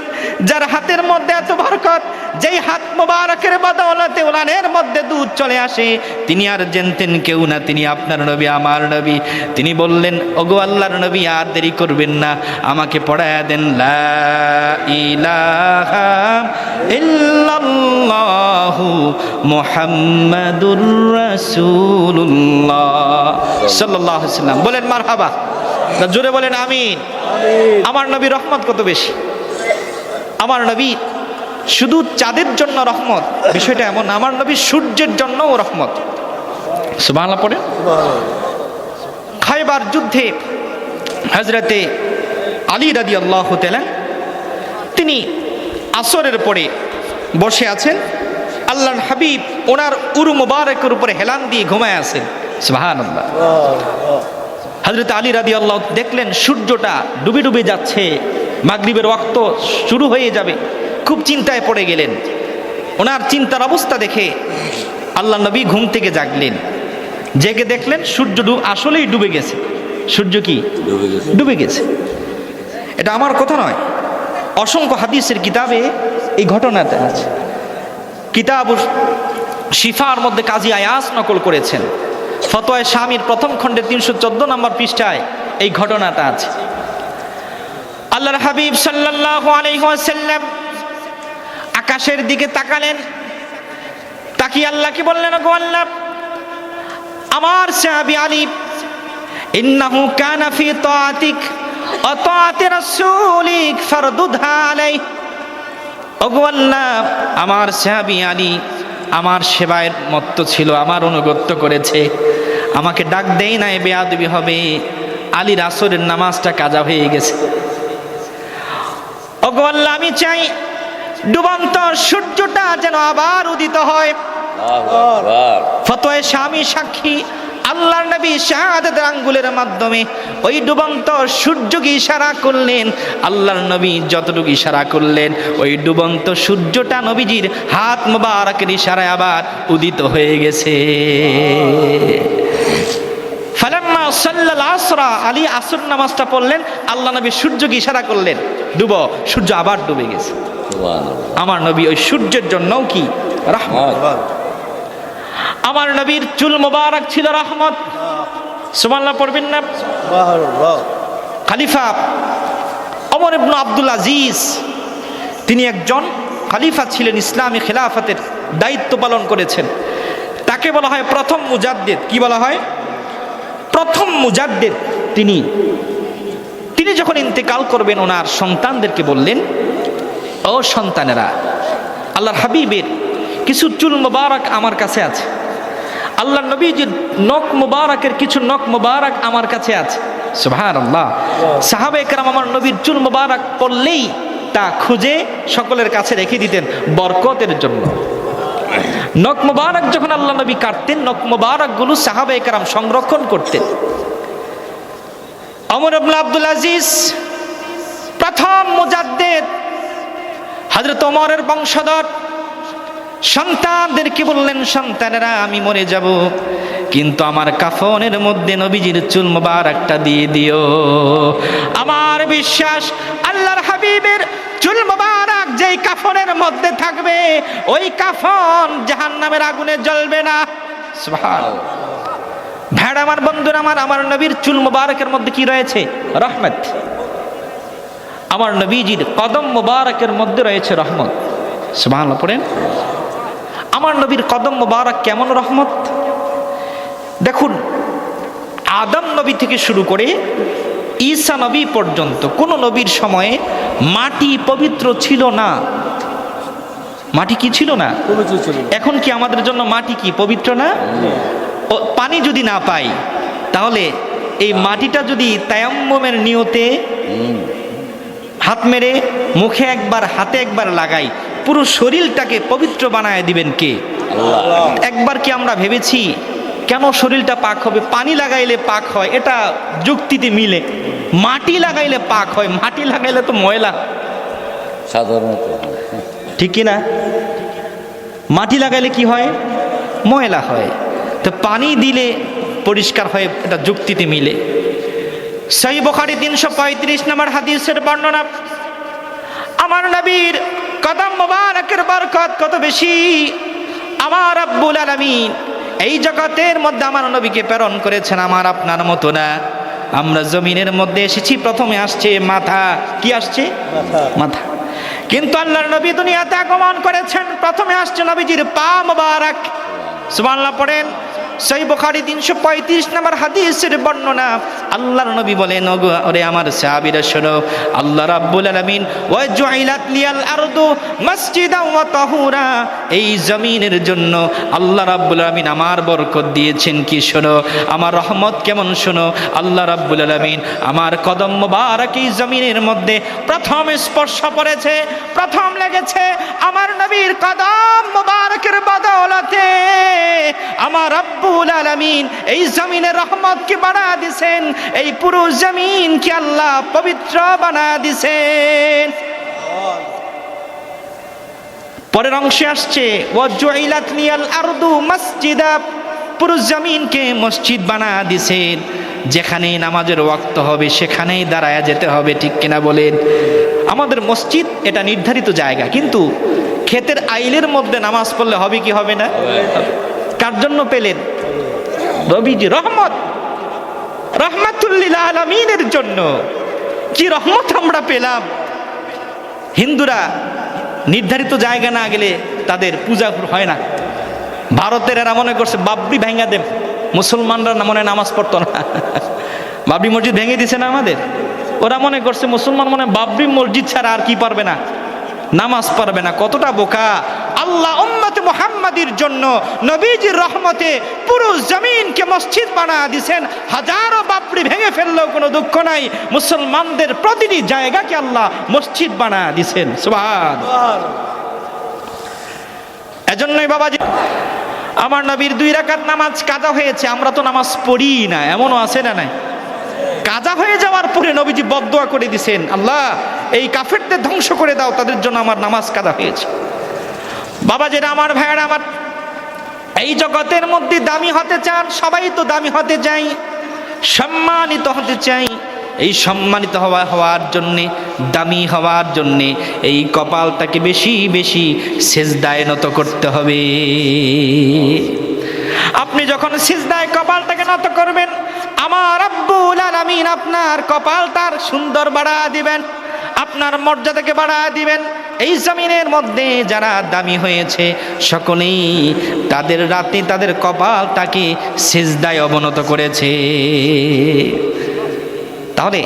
যার হাতের মধ্যে এত বরকত, যেই হাত মোবারকের বদৌলতে ওলানের মধ্যে দুধ চলে আসে, তিনি আর জানতেন কেউ না, তিনি আপনার নবী, আমার নবী। তিনি বললেন, ওগো আল্লাহর নবী, আর দেরি করবেন না, আমাকে পড়ায়া দেন লা ইলাহা ইল্লাল্লাহু মুহাম্মাদুর রাসূলুল্লাহ সাল্লাল্লাহু আলাইহি ওয়াসাল্লাম। বলেন মারহাবা, জোরে বলেন আমিন। আমার নবী রহমত কত বেশি। আমার নবী শুধু চাঁদের জন্য রহমত, বিষয়টা এমন, আমার নবী সূর্যের জন্যও রহমত। সুবহানাল্লাহ পড়ে। খায়বার যুদ্ধে হযরতে আলী রাদিয়াল্লাহু তাআলা তিনি আসরের পরে বসে আছেন, আল্লাহর হাবিব ওনার উরু মুবারকের উপরে হেলান দিয়ে ঘুমায় আছেন। সুবহানাল্লাহ। হযরত আলী রাদিয়াল্লাহু দেখলেন সূর্যটা ডুবে ডুবে যাচ্ছে, মাগরিবের ওয়াক্ত শুরু হয়ে যাবে, খুব চিন্তায় পড়ে গেলেন। ওনার চিন্তার অবস্থা দেখে আল্লাহ নবী ঘুম থেকে জাগলেন, জেগে দেখলেন সূর্য আসলেই ডুবে গেছে। সূর্য কি ডুবে গেছে? এটা আমার কথা নয়, অসংখ্য হাদিসের কিতাবে এই ঘটনাটা আছে। কিতাব শিফার মধ্যে কাজী আয়াস নকল করেছেন, ফতোয়ায়ে শামীর প্রথম খণ্ডের 314 নম্বর পৃষ্ঠায় এই ঘটনাটা আছে। আল্লাহর হাবিব সাল্লাল্লাহু আলাইহি ওয়াসাল্লাম আকাশের দিকে তাকালেন, তাকিয়ে আল্লাহকে বললেন, ওগো আল্লাহ, আমার সাহাবী আলী ইন্নাহু কানা ফি তাআতিক ওয়া তাআতি রাসূলিক ফারদুদহা আলাইহি। ওগো আল্লাহ, আমার সাহাবী আলী আমার সেবায় মত্ত ছিল, আমার অনুগত্য করেছে, আমাকে ডাক দেই নাই, বেয়াদবি হবে। আলীর আসরের নামাজটা কাজা হয়ে গেছে। ওগো আল্লাহ, আমি চাই ডুবন্ত সূর্যটা যেন আবার উদিত হয়। ফতোয়ায়ে শামী সাক্ষী, আল্লাহর নবী শাহাদাতের আঙ্গুলের মাধ্যমে ওই ডুবন্ত সূর্যকে ইশারা করলেন। আল্লাহর নবী যতটুকু ইশারা করলেন, ওই ডুবন্ত সূর্যটা নবীজির হাত মোবারকের ইশারায় আবার উদিত হয়ে গেছে। ফালাম্মা সাল্লাল আসরা, আলী আসর নামাজটা পড়লেন, আল্লাহ নবী সূর্যকে ইশারা করলেন, ডুবো। সূর্য আবার ডুবে গেছে। আমার নবী ওই সূর্যের জন্যও কি রহমত। আমার নবীর চুল মোবারক ছিল রহমত। সুবহানাল্লাহ পড়বেন না? খলিফা ওমর ইবনে আব্দুল আজিজ, তিনি একজন খলিফা ছিলেন, ইসলামী খেলাফতের দায়িত্ব পালন করেছেন। তাকে বলা হয় প্রথম মুজাদ্দিদ। কি বলা হয়? প্রথম মুজাদ্দিদ। তিনি যখন ইন্তেকাল করবেন, ওনার সন্তানদেরকে বললেন, ও সন্তানেরা, আল্লাহর হাবিবের কিছু চুল মোবারক আমার কাছে আছে, আল্লাহর নবীজির নখ মোবারকের কিছু নখ মোবারক আমার কাছে আছে। সুবহানাল্লাহ। সাহাবায়ে কেরাম আমার নবীর চুল মোবারক পড়লেই তা খুঁজে সকলের কাছে রেখে দিতেন বরকতের জন্য। নখ মোবারক যখন আল্লাহ নবী কাটতেন, নখ মোবারকগুলো সাহাবায়ে কেরাম সংরক্ষণ করতেন। ওমর ইবনে আব্দুল আজিজ প্রথম মুজাদ্দিদ, হযরত ওমরের বংশধর, সন্তানদেরকে বললেন, সন্তানেরা, আমি মরে যাব, কিন্তু আমার কাফনের মধ্যে নবীজির চুল মোবারকটা দিয়ে দিও। আমার বিশ্বাস, আল্লাহর হাবিবের চুল মোবারক যেই কাফনের মধ্যে থাকবে, ওই কাফন জাহান্নামের আগুনে জ্বলবে না। সুবহানাল্লাহ। ভাইরা আমার, বন্ধুরা আমার নবীর চুল মোবারকের মধ্যে কি রয়েছে? রহমত। আমার নবীজির কদম মোবারকের মধ্যে রয়েছে রহমত। সুবহানাল্লাহ পড়েন। আমার নবীর কদম মোবারক কেমন রহমত! দেখুন, আদম নবী থেকে শুরু করে ঈসা নবী পর্যন্ত কোন নবীর সময়ে মাটি পবিত্র ছিল না। মাটি কি ছিল না? এখন কি আমাদের জন্য মাটি কি পবিত্র না? পানি যদি না পাই, তাহলে এই মাটিটা যদি তায়াম্মুমের নিয়তে হাত মেরে মুখে একবার, হাতে একবার লাগাই, পুরো শরীরটাকে পবিত্র বানায় দিবেন কে? আল্লাহ। একবার কি আমরা ভেবেছি কেন শরীরটা পাক হবে? পানি লাগাইলে পাক হয়, এটা যুক্তিতে মিলে। মাটি লাগাইলে পাক হয়, মাটি লাগাইলে তো ময়লা সাধারণত, ঠিক কি না? মাটি লাগাইলে কি হয়? ময়লা হয়। তো পানি দিলে পরিষ্কার হয়, এটা যুক্তিতে মিলে। সহিহ বুখারী 335 নম্বর হাদিসের বর্ণনা, আমার নবীর কদম মোবারকের বরকত কত বেশি! আমার রব্বুল আলামিন এই জগতের মধ্যে আমার নবীকে প্রেরণ করেছেন আমার আপনার মতো না। আমরা জমিনের মধ্যে এসেছি, প্রথমে আসছে মাথা। কি আসছে? মাথা। কিন্তু আল্লাহর নবী দুনিয়াতে আগমন করেছেন, প্রথমে আসছে নবীজির পা মোবারক। সুবহানাল্লাহ পড়েন। সহিহ বুখারী 335 নম্বর হাদিসের বর্ণনা। আল্লাহর নবী বলেন, ওরে আমার সাহাবীরা শোনো, আল্লাহ রাব্বুল আলামিন ওয়া জুইলাত লিয়াল আরদু মাসজিদাও ওয়া তাহুরা, এই জমিনের জন্য আল্লাহ রাব্বুল আলামিন আমার বরকত দিয়েছেন কি শোনো, আমার রহমত কেমন শোনো। আল্লাহ রাব্বুল আলামিন আমার কদম মোবারক এই জমিনের মধ্যে প্রথম স্পর্শ করেছে, প্রথম লেগেছে আমার নবীর কদম মোবারকের বদৌলতে। আমার রব্বুল আলামিন এই জমিনের রহমতকে বাড়া দিয়েছেন, এই পুরো জমিনকে আল্লাহ পবিত্র বানা দিয়েছেন। পরের অংশে আসছে ওয়া জুইলাত লিয়াল আরদু মাসজিদা, পুরো জমিনকে মসজিদ বানা দিয়েছেন। যেখানে নামাজের ওয়াক্ত হবে সেখানেই দাঁড়ায়া যেতে হবে, ঠিক কিনা বলেন? আমাদের মসজিদ এটা নির্ধারিত জায়গা, কিন্তু ক্ষেতের আইলের মধ্যে নামাজ পড়লে হবে কি হবে না? কার জন্য পেলেন? নবীজি রহমাতুল লিল আলামিনের জন্য। কি রহমত আমরা পেলাম! হিন্দুরা নির্ধারিত জায়গা না গেলে তাদের পূজা হয় না। ভারতের এরা মনে করছে বাবরি ভেঙে দেব, মুসলমানরা মনে নামাজ পড়তো না, বাবরি মসজিদ ভেঙে দিছে না আমাদের। ওরা মনে করছে মুসলমান মনে বাবরি মসজিদ ছাড়া আর কি পারবে না, নামাজ পারবে না। কতটা বোকা! আল্লাহ উম্মতে মুহাম্মাদির জন্য নবীজির রহমতে পুরো জমিনকে মসজিদ বানায় দিয়েছেন। হাজারো বাবরি ভেঙে ফেললেও কোনো দুঃখ নাই, মুসলমানদের প্রতিটি জায়গাকে আল্লাহ মসজিদ বানায় দিয়েছেন। সুবহান। এজন্যই বাবাজি আমার নবীর 2 রাকাত নামাজ কাজা হয়েছে, আমরা তো নামাজ পড়ি না, এমনও আছে না নাই? কাজা হয়ে যাওয়ার পরে নবীজি বদদোয়া করে দিয়েছেন, আল্লাহ এই কাফেরদের ধ্বংস করে দাও, তাদের জন্য আমার নামাজ কাজা হয়েছে। বাবাজিরা, আমার ভাইয়েরা আমার, এই জগতের মধ্যে দামি হতে চান, সবাই তো দামি হতে চাই, সম্মানিত হতে চাই। এই সম্মানিত হওয়ার জন্যে, দামি হওয়ার জন্যে এই কপালটাকে বেশি বেশি সিজদায় নত করতে হবে। আপনি যখন সিজদায় কপালটাকে নত করবেন, আমার রব্বুল আলামিন আপনার কপালটার সুন্দর বাড়া দিবেন, আপনার মর্যাদাকে বাড়া দিবেন। এই জমিনের মধ্যে যারা দামি হয়েছে সকলেই তাদের রাতে তাদের কপালটাকে সিজদায় অবনত করেছে। তাহলে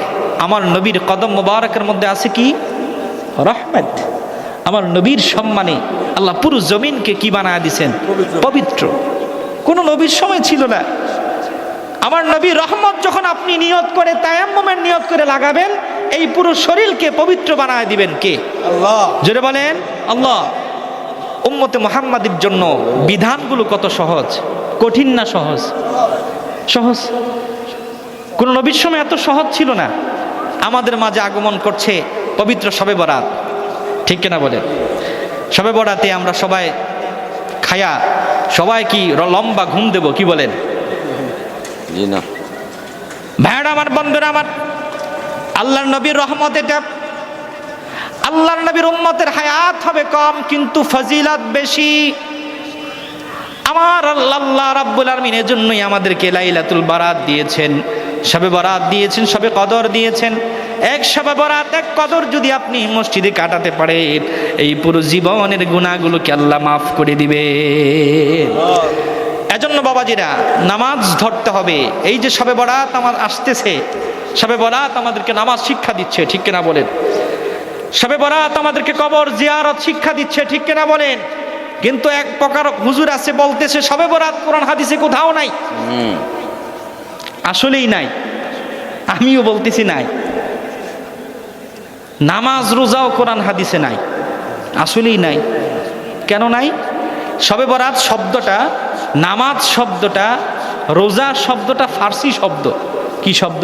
আমার নবীর কদম মোবারকের মধ্যে আছে কি? রহমত। আমার নবীর সম্মানে আল্লাহ পুরো জমিনকে কি বানায় দিয়েছেন? পবিত্র। কোনো নবীর সময় ছিল না। আমার নবীর রহমত যখন আপনি নিয়ত করে, তায়াম্মুমের নিয়ত করে লাগাবেন, এই পুরো শরীরকে পবিত্র বানায় দিবেন কে? আল্লাহ। জোরে বলেন আল্লাহ। উম্মতে মুহাম্মাদের জন্য বিধানগুলো কত সহজ, কঠিন না সহজ? সহজ। কোন নবীর সময় এত সহজ ছিল না। আমাদের মাঝে আগমন করছে পবিত্র শবে বরাত, ঠিক কিনা বলেন? শবে বরাতে আমরা সবাই খায়া সবাই কি লম্বা ঘুম দেব, কি বলেন? জি না। ভাইরা আমার, বন্ধুরা আমার, আল্লাহর নবীর রহমত এটা। আল্লাহর নবীর উম্মতের হায়াত হবে কম, কিন্তু ফজিলত বেশি। আমার আল্লাহ রাব্বুল আলামিন এর জন্যই আমাদেরকে লাইলাতুল বারাত দিয়েছেন, শবে বরাত দিয়েছেন, শবে কদর দিয়েছেন। এক শবে বরাত, এক কদর যদি আপনি মসজিদে কাটাতে পারেন, এই পুরো জীবনের গুনাহগুলোকে আল্লাহ মাফ করে দিবে। এজন্য বাবাজিরা নামাজ ধরতে হবে। এই যে শবে বরাত আমার আসতেছে, শবে বরাত আমাদেরকে নামাজ শিক্ষা দিচ্ছে, ঠিক কিনা বলেন? শবে বরাত আমাদেরকে কবর জিয়ারত শিক্ষা দিচ্ছে, ঠিক কিনা বলেন? কিন্তু এক প্রকার হুজুর আছে বলতেছে শবে বরাত কোরআন হাদিসে কোথাও নাই। আসলেই নাই, আমিও বলতেছি নাই। নামাজ রোজাও কোরআন হাদিসে নাই, আসলেই নাই। কেন নাই? শবে বরাত শব্দটা, নামাজ শব্দটা, রোজা শব্দটা ফার্সি শব্দ। কি শব্দ?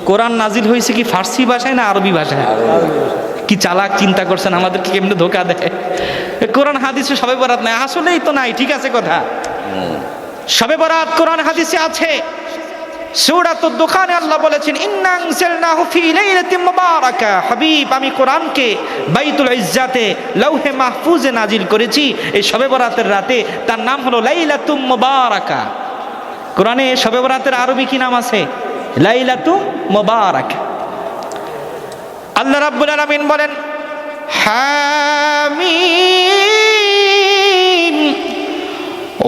কোরআন নাজিল হয়েছে কি ফার্সি ভাষায় না আরবি ভাষায়? কি চালাক চিন্তা করছেন, আমাদেরকে কেমনে ধোকা দেয়। কোরআন হাদিসে শবে বরাত নাই, আসলেই তো নাই। ঠিক আছে কথা, শবে বরাত কোরআন হাদিসে আছে। সূরাতুদ দুখানে আল্লাহ বলেছেন, ইন্না আনজালনাহু ফি লাইলাতিন মুবারাকা। হাবিব, আমি কোরআনকে বাইতুল ইজ্জাতে লৌহে মাহফুজে নাজিল করেছি এই শবে বরাতের রাতে। তার নাম হলো লাইলাতুম মুবারাকা। কোরআনে শবে বরাতের আরবি কি নাম আছে? লাইলাতুম মুবারাকা। আল্লাহ রাব্বুল আলামিন বলেন, হামিম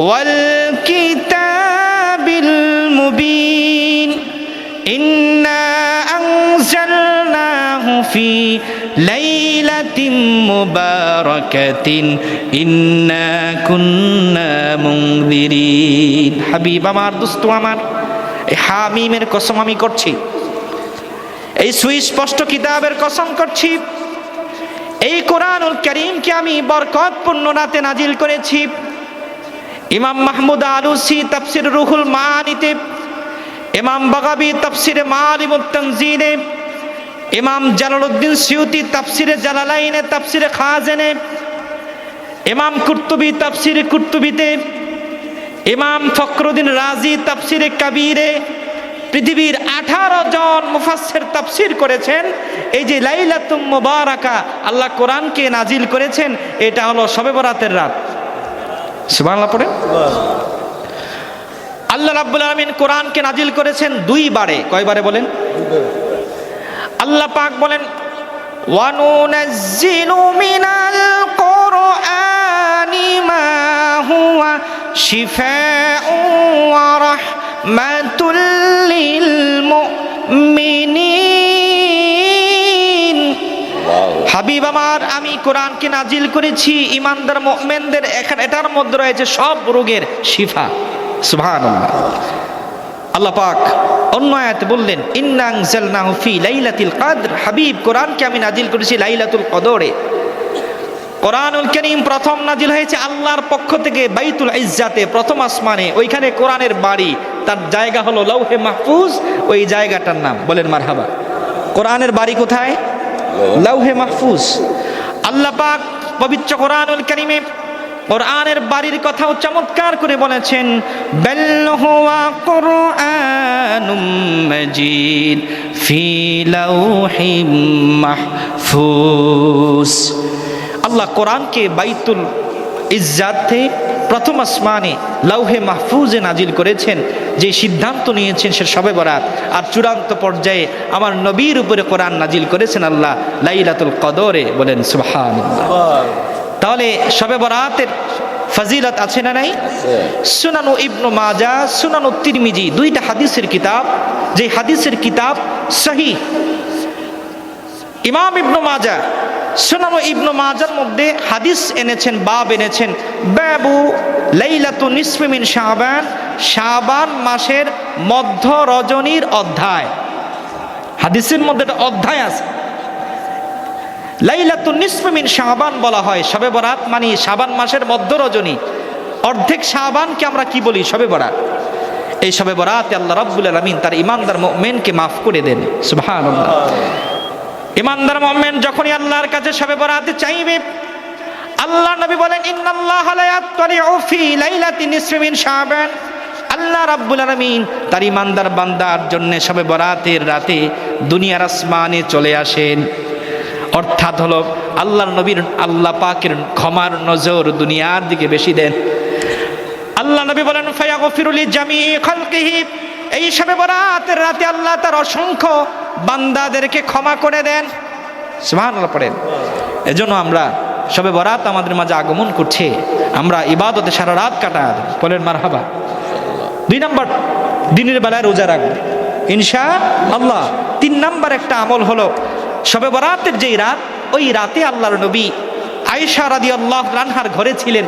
ওয়াল কিতাব কিতাবিল মুবিন ইন্না আনজালনাহু ফি লাইলাতিন মুবারাকাতিন ইন্না কুন্না মুনযিরিন। হাবিব আমার, দোস্ত আমার, এই হামিমের কসম আমি করছি, এই সুস্পষ্ট কিতাবের কসম করছি, এই কোরআনুল কারীমকে আমি বরকতপূর্ণ রাতে নাজিল করেছি। ইমাম মাহমুদ আলুসি তাফসির রুহুল মাআনিতে, ইমাম বাগাবী তাফসিরে মাআলিমুত তানজিলে, ইমাম জালালউদ্দিন সিউতি তাফসিরে জালালাইনে, তাফসিরে খাজেনে, ইমাম কুরতুবী তাফসিরে কুরতুবীতে, ইমাম ফখরুদ্দিন রাজি তাফসিরে কাবীরে, পৃথিবীর 18 জন মুফাসসির তাফসির করেছেন এই যে লাইলাতুম মুবারাকা আল্লাহ কোরআনকে নাজিল করেছেন, এটা হলো শবে বরাতের রাত। সুবহানাল্লাহ পড়ে। আল্লাহ রাব্বুল আলামিন কোরআনকে নাজিল করেছেন 2 বারে। কয়বারে বলেন? আল্লাহ পাক বলেন ওয়া নুনাজ্জিলু মিনাল কুরআনি মা হুয়া শিফাউন ওয়া রাহমাতুল লিল মুমিনিন। হাবিব আমার, আমি কোরআনকে নাজিল করেছি ঈমানদার মুমিনদের, এটার মধ্যে রয়েছে সব রোগের শিফা। সুবহানাল্লাহ। আল্লাহ পাক অন্য আয়াতে বললেন ইন্না আনজালনাহু ফি লাইলাতিল কদর। হাবিব, কোরআনকে আমি নাজিল করেছি লাইলাতুল কদরে। কোরআনুল কারীম প্রথম নাজিল হয়েছে আল্লাহর পক্ষ থেকে বাইতুল ইজ্জাতে, প্রথম আসমানে। ওইখানে কোরআনের বাড়ি, তার জায়গা হলো লৌহে মাহফুজ। ওই জায়গাটার নাম বলেন মারহাবা। কোরআনের বাড়ি কোথায়? লৌহে মাহফুজ। আল্লাহ পাক পবিত্র কোরআনুল কারীমে কোরআনের বাড়ির কথাও চমৎকার করে বলেছেন বাল হুয়া কুরআনুম মাজিদ ফি লাউহিম মাহফুজ। আল্লাহ কোরআনকে বাইতুল ইজ্জাতে প্রথম আসমানে লৌহে মাহফুজে নাজিল করেছেন। যে সিদ্ধান্ত নিয়েছেন সে শবে বরাত, আর চূড়ান্ত পর্যায়ে আমার নবীর উপরে কোরআন নাজিল করেছেন আল্লাহ লাইলাতুল কদরে। বলেন সুবহানাল্লাহ। তাহলে শবে বরাতের ফজিলত আছে না নাই? সুনানু ইবনু মাজাহ, সুনানু তিরমিজি, 2টা হাদিসের কিতাব, যে হাদিসের কিতাব সহিহ। ইমাম ইবনু মাজাহ সুনানু ইবনু মাজার মধ্যে হাদিস এনেছেন, বাব এনেছেন বাবু লাইলাতু নিসফি মিন শাবান, শাবান মাসের মধ্য রজনীর অধ্যায়। হাদিসের মধ্যে একটা অধ্যায় আছে। লাইলাতুন নিসফি মিন শাবান বলা হয়, শবে বরাত মানে শাবান মাসের মধ্য রজনী, অর্ধেক শাবানকে আমরা কি বলি? শবে বরাত। এই শবে বরাতে আল্লাহ রাব্বুল আলামিন তার ঈমানদার মুমিনকে মাফ করে দেন। সুবহানাল্লাহ। ঈমানদার মুমিন যখনই আল্লাহর কাছে শবে বরাতে চাইবে, আল্লাহ নবী বলেন ইন্নাল্লাহা লা ইয়াত্তালিউ ফি লাইলাতি নিসফি মিন শাবান। আল্লাহ রাব্বুল আলামিন তার ঈমানদার বান্দার জন্য শবে বরাতের রাতে দুনিয়ার আসমানে চলে আসেন। অর্থাৎ হলো আল্লাহর নবীর, আল্লাহ পাকের ক্ষমার নজর দুনিয়ার দিকে বেশি দেন। আল্লাহ নবী বলেন ফায়াগফিরু লিজামিই খালকিহি। এই শবে বরাতের রাতে আল্লাহ তার অসংখ্য বান্দাদেরকে ক্ষমা করে দেন। সুবহানাল্লাহ পড়েন। এজন্য আমরা শবে বরাত আমাদের মাঝে আগমন করছে, আমরা ইবাদতে সারা রাত কাটাই। বলেন মারহাবা। 2 নম্বর, দিনের বেলায় রোজা রাখবো ইনশাআল্লাহ। 3 নম্বর একটা আমল হলো শবে বরাতের যেই রাত, ওই রাতে আল্লাহর নবী আয়েশা রাদিয়াল্লাহু আনহার ঘরে ছিলেন।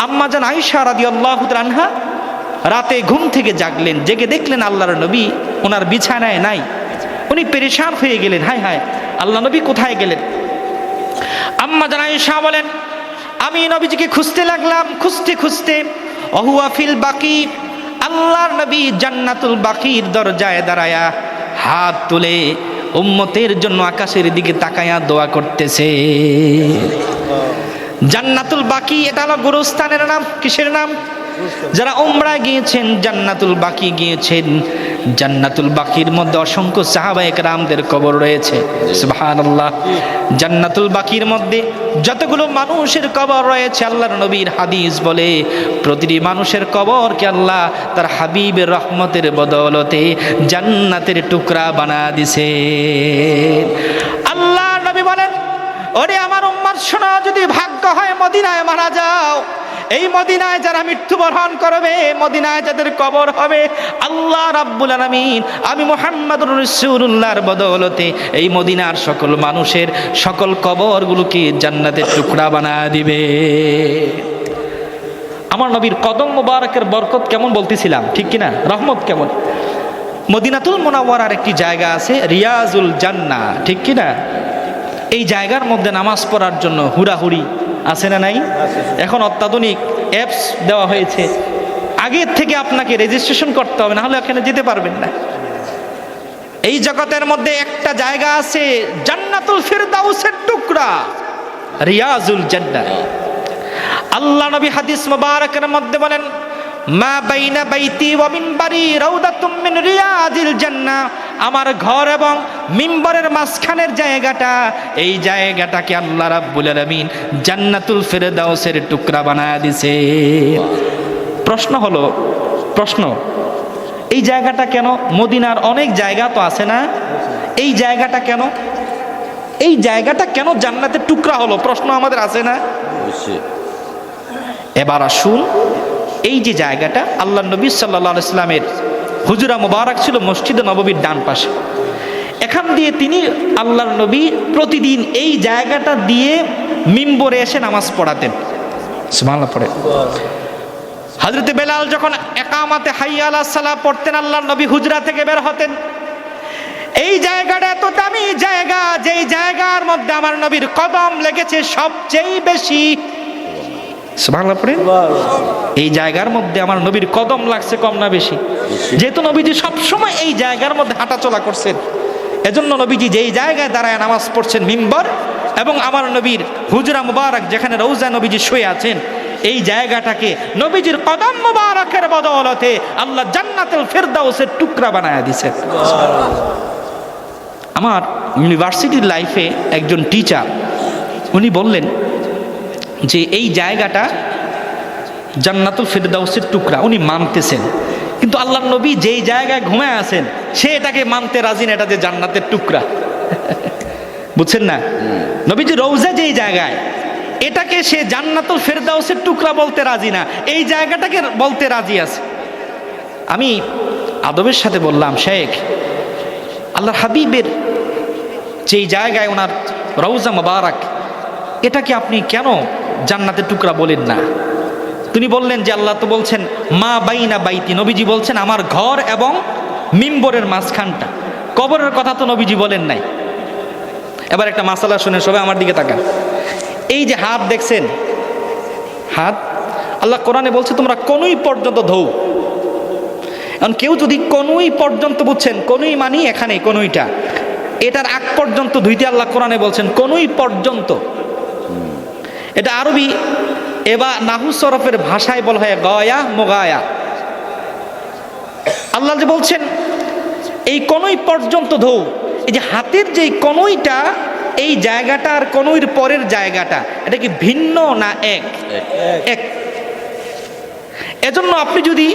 আম্মা জান আয়েশা রাদিয়াল্লাহু আনহা রাতে ঘুম থেকে জাগলেন, জেগে দেখলেন আল্লাহর নবী ওনার বিছানায় নাই। উনি পেরেশান হয়ে গেলেন, হায় হায় আল্লাহ নবী কোথায় গেলেন? আম্মা জান আয়েশা বলেন আমি নবীজিকে খুঁজতে লাগলাম, খুঁজতে খুঁজতে ওহুয়া ফিল বাকি, আল্লাহর নবী জান্নাতুল বাকির দরজায় দাঁড়ায়া হাত তুলে উম্মতের জন্য আকাশের দিকে তাকায়া দোয়া করতেছে। জান্নাতুল বাকি এটা হলো গুরুস্থানের নাম। কিসের নাম? যারা উমরায় গিয়েছেন জান্নাতুল বাকি গিয়েছেন, জান্নাতুল বাকির মধ্যে অসংখ্য সাহাবায়ে কেরামদের কবর রয়েছে। সুবহানাল্লাহ। জান্নাতুল বাকির মধ্যে যতগুলো মানুষের কবর রয়েছে, আল্লাহর নবীর হাদিস বলে প্রতিটি মানুষের কবরকে আল্লাহ তার হাবিবের রহমতের বদৌলতে জান্নাতের টুকরা বানা দিছে। আল্লাহ নবী বলেন ওরে আমার উম্মত শোনো, যদি ভাগ্য হয় মদিনায় মারা যাও, এই মদিনায় যারা মৃত্যুবরণ করবে, মদিনায় যাদের কবর হবে, আল্লাহ রাব্বুল আলামিন আমি মুহাম্মাদুর রাসূলুল্লাহর বদৌলতে এই মদিনার সকল মানুষের সকল কবরগুলোকে জান্নাতের টুকরা বানায় দিবে। আমার নবীর কদম মোবারকের বরকত কেমন বলতেছিলাম, ঠিক কিনা? রহমত কেমন। মদিনাতুল মুনাওয়ারার একটি জায়গা আছে রিয়াজুল জান্নাহ, ঠিক কিনা? এই জায়গার মধ্যে নামাজ পড়ার জন্য হুড়াহুড়ি আছে না নাই? এখন অত্যাধুনিক অ্যাপস দেওয়া হয়েছে, আগের থেকে আপনাকে রেজিস্ট্রেশন করতে হবে, না হলে এখানে যেতে পারবেন না। এই জগতের মধ্যে একটা জায়গা আছে জান্নাতুল ফিরদাউসের টুকরা, রিয়াজুল জান্নাহ। আল্লাহ নবী হাদিস মুবারকের মধ্যে বলেন, মা বাইনা বাইতি ওয়া মিনবারি রাউদাতুম মিন রিয়াজিল জান্নাহ, আমার ঘর এবং মিম্বরের মাঝখানের জায়গাটা, এই জায়গাটাকে আল্লাহ রাব্বুল আলামিন জান্নাতুল ফিরদাউসের টুকরা বানায় দিয়েছে। প্রশ্ন এই জায়গাটা কেন? মদিনার অনেক জায়গা তো আছে না, এই জায়গাটা কেন? এই জায়গাটা কেন জান্নাতের টুকরা হলো? প্রশ্ন আমাদের আছে না? এবার আসুন, এই যে জায়গাটা আল্লাহ নবী সাল্লাল্লাহু আলাইহি সাল্লামের হুজরা মুবারক ছিল মসজিদে নববীর ডান পাশে, এখান দিয়ে তিনি আল্লাহর নবী প্রতিদিন এই জায়গাটা দিয়ে মিম্বরে এসে নামাজ পড়াতেন। সুবহানাল্লাহ পড়ে। হযরতে বেলাল যখন ইকামাতে হাইয়া আলাস সালাহ পড়তেন, আল্লাহর নবী হুজরা থেকে বের হতেন। এই জায়গাটা এত দামি জায়গা, যেই জায়গার মধ্যে আমার নবীর কদম লেগেছে সবচেয়ে বেশি। সুবহানাল্লাহ পড়ে। এই জায়গার মধ্যে আমার নবীর কদম লাগছে কম না বেশি? যেহেতু নবীজি সবসময় এই জায়গার মধ্যে হাঁটাচলা করছেন, এজন্য নবীজি যেই জায়গায় দাঁড়ায় নামাজ পড়ছেন মিম্বর, এবং আমার নবীর হুজরা মুবারক যেখানে রওজা নবীজি শুয়ে আছেন, এই জায়গাটাকে নবীজির কদম মুবারকের বদৌলতে আল্লাহ জান্নাতুল ফিরদাউসের টুকরা বানায় দিয়েছেন। আমার ইউনিভার্সিটির লাইফে একজন টিচার উনি বললেন যে এই জায়গাটা জান্নাতুল ফিরদাউসের টুকরা, উনি মানতেছেন, কিন্তু আল্লাহর নবী যেই জায়গায় ঘুমায় আছেন সে এটাকে মানতে রাজি না, এটা যে জান্নাতের টুকরা। বুঝছেন না? নবীজি রওজা যেই জায়গায়, এটাকে সে জান্নাতুল ফিরদাউসের টুকরা বলতে রাজি না, এই জায়গাটাকে বলতে রাজি আছে। আমি আদবের সাথে বললাম, শেখ আল্লাহর হাবিবের যেই জায়গায় ওনার রওজা মুবারক, এটাকে আপনি কেন জান্নাতের টুকরা বলেন না? তিনি বললেন যে আল্লাহ তো বলছেন মা বাইনা বাইতি, নবীজি বলছেন আমার ঘর এবং মিম্বরের মাঝখানটা। কবরের কথা তো নবীজি বলেন নাই। এবার একটা মাসালা শুনে সবাই আমার দিকে তাকান। এই যে হাত দেখছেন, হাত আল্লাহ কোরআনে বলছে তোমরা কনুই পর্যন্ত ধৌ। এখন কেউ যদি কনুই পর্যন্ত, বুঝছেন কনুই মানি এখানে কনুইটা, এটার আগ পর্যন্ত ধুইতে আল্লাহ কোরআনে বলছেন কনুই পর্যন্ত। এটা আরবি এবা নাহু সরফের ভাষায় বলা হয় গয়া মোগায়া। আল্লাহ যে বলছেন এই কনুই পর্যন্ত ধৌ, এই যে হাতের যে কনুইটা, এই জায়গাটা আর কনুইর পরের জায়গাটা, এটা কি ভিন্ন না এক? এক। এজন্য আপনি যদি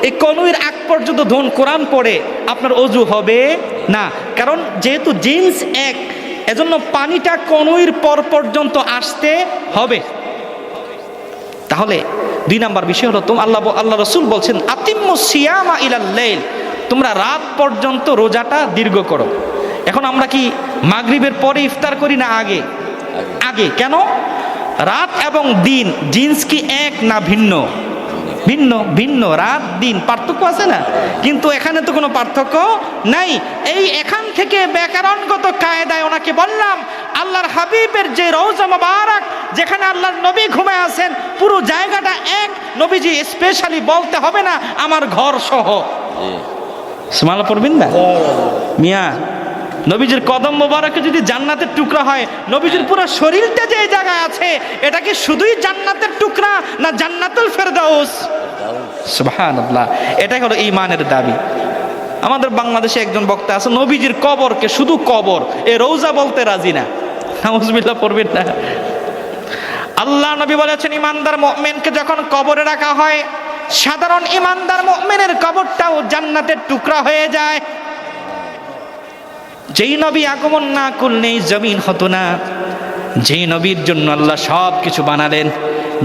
এই কনুইর আগ পর্যন্ত ধোন, কোরআন পড়ে আপনার অজু হবে না, কারণ যেহেতু জিন্স এক, এজন্য পানিটা কনুইর পর পর্যন্ত আসতে হবে। তাহলে 2 নাম্বার বিষয় হলো, আল্লাহ রাসূল বলছেন আতিম্মুস সিয়ামা ইলাল লাইল, তোমরা রাত পর্যন্ত রোজাটা দীর্ঘ করো। এখন আমরা কি মাগরিবের পরে ইফতার করি না আগে? আগে। কেন? রাত এবং দিন জিন্স কি এক না ভিন্ন? ভিন্ন। ভিন্ন। রাত দিন পার্থক্য আছে না? কিন্তু এখানে তো কোনো পার্থক্য নাই। এই এখান থেকে ব্যাকরণগত কায়দায় ওনাকে বললাম আল্লাহর হাবিবের যে রওজা মুবারক যেখানে আল্লাহর নবী ঘুমায় আছেন, পুরো জায়গাটা এক। নবীজি স্পেশালি বলতে হবে না আমার ঘর সহ। সুবহানাল্লাহ পড়বেন না মিয়া? নবীজির কদম মোবারকে যদি জান্নাতের টুকরা হয়, নবীজির পুরো শরীরটা যে জায়গায় আছে এটা কি শুধুই জান্নাতের টুকরা না জান্নাতুল ফেরদাউস? সুবহানাল্লাহ। এটাই হলো ঈমানের দাবি। আমাদের বাংলাদেশে একজন বক্তা আছে নবীজির কবরকে শুধু কবর, এ রওজা বলতে রাজি না। নাউজুবিল্লাহ পড়বেন না। আল্লাহ নবী বলেছেন ঈমানদার মুমিনকে যখন কবরে রাখা হয়, সাধারণ ঈমানদার মুমিনের কবরটাও জান্নাতের টুকরা হয়ে যায়। যেই নবী আগমন না করলে জমিন হতো না, যেই নবীর জন্য আল্লাহ সব কিছু বানালেন,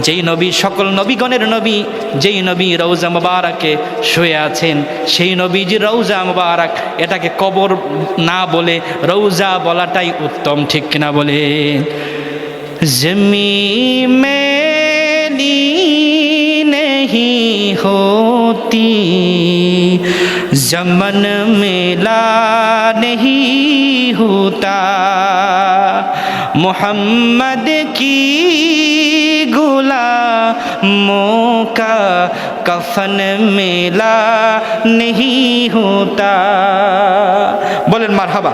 যেই নবী সকল নবীগণের নবী, যেই নবী রওজা মুবারাকে শুয়ে আছেন, সেই নবীজির রওজা মুবারাক, এটাকে কবর না বলে রওজা বলাটাই উত্তম, ঠিক কিনা বলে? জমিন মেলি नहीं होती, जमन मेला नहीं होता, मोहम्मद की गुलामों का कफन मेला नहीं होता। বলেন মারহাবা।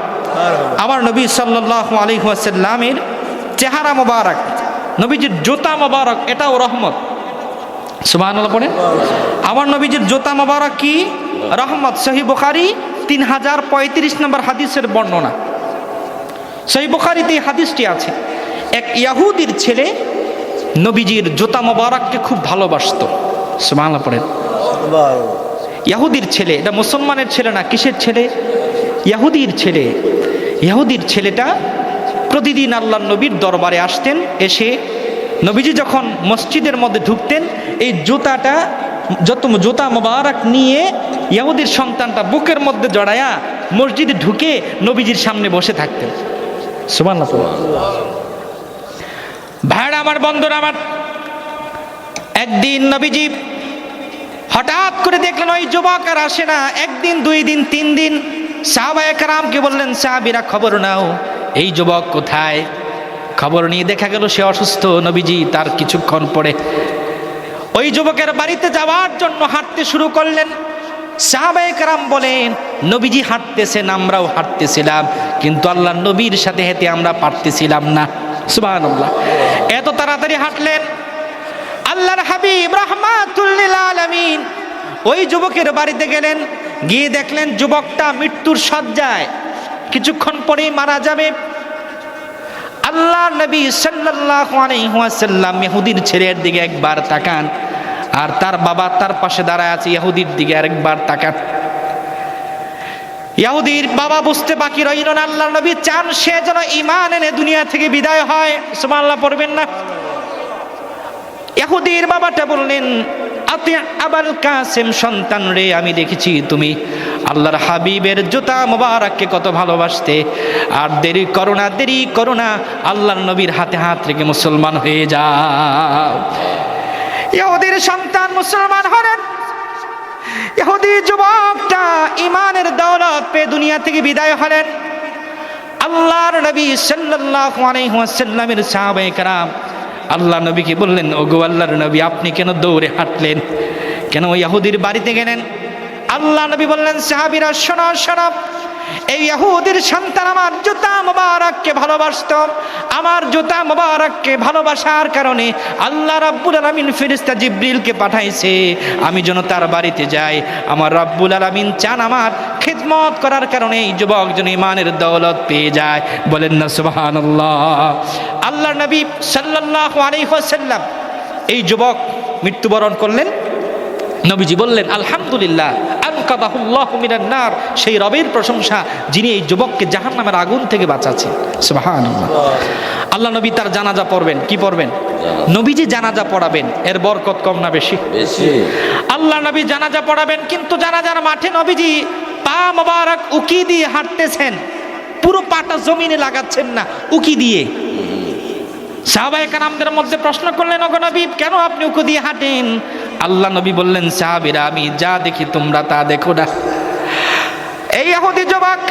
আমার নবী সাল্লাল্লাহু আলাইহি ওয়াসাল্লামের চেহারা মোবারক, নবীজির জুতা মোবারক, এটাও রহমত। সুবহানাল্লাহ পড়েন। আমার নবীজির জুতা মোবারক কি? রহমত। সহিহ বুখারী 3035 নম্বর হাদিসের বর্ণনা। সহিহ বুখারীতে এই হাদিসটি আছে। এক ইহুদির ছেলে নবীজির জুতা মোবারককে খুব ভালোবাসতো। সুবহানাল্লাহ পড়েন। ইহুদির ছেলে, এটা মুসলমানের ছেলে না, কিসের ছেলে? ইহুদির ছেলে। ইহুদির ছেলেটা প্রতিদিন আল্লাহর নবীর দরবারে আসতেন, এসে নবীজি যখন মসজিদের মধ্যে ঢুকতেন এই জুতাটা, জুতা মোবারক নিয়ে ইহুদির সন্তানটা বুকের মধ্যে জড়ায়া মসজিদে ঢুকে নবীজির সামনে বসে থাকতেন। সুবহানাল্লাহ। ভাইরা আমার, বন্ধুরা আমার, একদিন নবীজি হঠাৎ করে দেখলেন ওই যুবক আর আসে না। একদিন, 2 দিন, 3 দিন সাহাবায়ে কেরামকে বললেন, সাহাবীরা খবর নাও এই যুবক কোথায়। খবর নিয়ে দেখা গেল সে অসুস্থ। নবীজি তার কিছুক্ষণ পরে ওই যুবকের বাড়িতে যাওয়ার জন্য হাঁটতে শুরু করলেন। সাহাবায়ে কেরাম বলেন, নবীজি হাঁটতেছেন, আমরাও হাঁটতেছিলাম, কিন্তু আল্লাহর নবীর সাথে হেঁটে আমরা পারতেছিলাম না। সুবহানাল্লাহ। এত তাড়াতাড়ি হাঁটলেন। আল্লাহর হাবিব রাহমাতুল লিল আলামিন ওই যুবকের বাড়িতে গেলেন। গিয়ে দেখলেন যুবকটা মৃত্যুর শয্যায়, কিছুক্ষণ পরেই মারা যাবে। আল্লাহ নবী সাল্লাল্লাহু আলাইহি ওয়াসাল্লাম ইহুদির ছেলের দিকে একবার তাকান, আর তার বাবা তার পাশে দাঁড়ায় আছে, ইহুদির দিকে আরেকবার তাকান। ইহুদির বাবা বুঝতে বাকি রইল না, আল্লাহ নবী চান সে যেন ঈমান এনে দুনিয়া থেকে বিদায় হয়। সুবহানাল্লাহ পড়বেন না? ইহুদির বাবাটা বললেন, আতি আবুল কাসেম, সন্তান রে, আমি দেখেছি তুমি আল্লাহর হাবিবের জুতা মোবারককে কত ভালোবাসতে, আর দেরি করো না, আল্লাহর নবীর হাতে হাত রেখে মুসলমান হয়ে যাও। ইহুদির সন্তান মুসলমান হলেন। ইহুদি যুবকটা ঈমানের দৌলত পেয়ে দুনিয়া থেকে বিদায় হলেন। আল্লাহর নবী সাল্লাল্লাহু আলাইহি ওয়াসাল্লামের সাহাবায়ে কেরাম আল্লাহ নবীকে বললেন, ওগো আল্লাহর নবী, আপনি কেন দৌড়ে হাঁটলেন, কেন ইহুদির বাড়িতে গেলেন? আল্লাহ নবী বললেন, সাহাবীরা শোনো, এই ইহুদির সন্তান আমার জুতা মোবারককে ভালোবাসত। আমার জুতা মোবারককে ভালোবাসার কারণে আল্লাহ রাব্বুল আলামিন ফেরেশতা জিবরিলকে পাঠাইছে আমি যেন তার বাড়িতে যাই। আমার রাব্বুল আলামিন চান আমার খিদমত করার কারণে এই যুবক যেন ঈমানের দৌলত পেয়ে যায়। বলেন না সুবহানাল্লাহ। আল্লাহর নবী সাল্লাল্লাহু আলাইহি ওয়াসাল্লাম এই যুবক মৃত্যুবরণ করলেন। নবীজি বললেন, আলহামদুলিল্লাহ আনকাদাহুল্লাহু মিনান নার, সেই রবের প্রশংসা যিনি এই যুবককে জাহান্নামের আগুন থেকে বাঁচাচ্ছেন। সুবহানাল্লাহ। আল্লাহ নবী তার জানাজা পড়বেন। কি পড়বেন? নবীজি জানাজা পড়াবেন। এর বরকত কম না বেশি? বেশি। আল্লাহ নবী জানাজা পড়াবেন, কিন্তু জানাজার মাঠে নবীজি পা মোবারক উকি দিয়ে হাঁটতেছেন, পুরো পাটা জমিনে লাগাচ্ছেন না, উকি দিয়ে। সাহাবায়ে কেরামদের মধ্যে প্রশ্ন করলেন, ওগো নবী, কেন আপনি উকি দিয়ে হাঁটেন? আল্লাহ নবী বললেন, সাহাবীরা, আমি যা দেখি তোমরা তা দেখো না। এই ইহুদি যুবক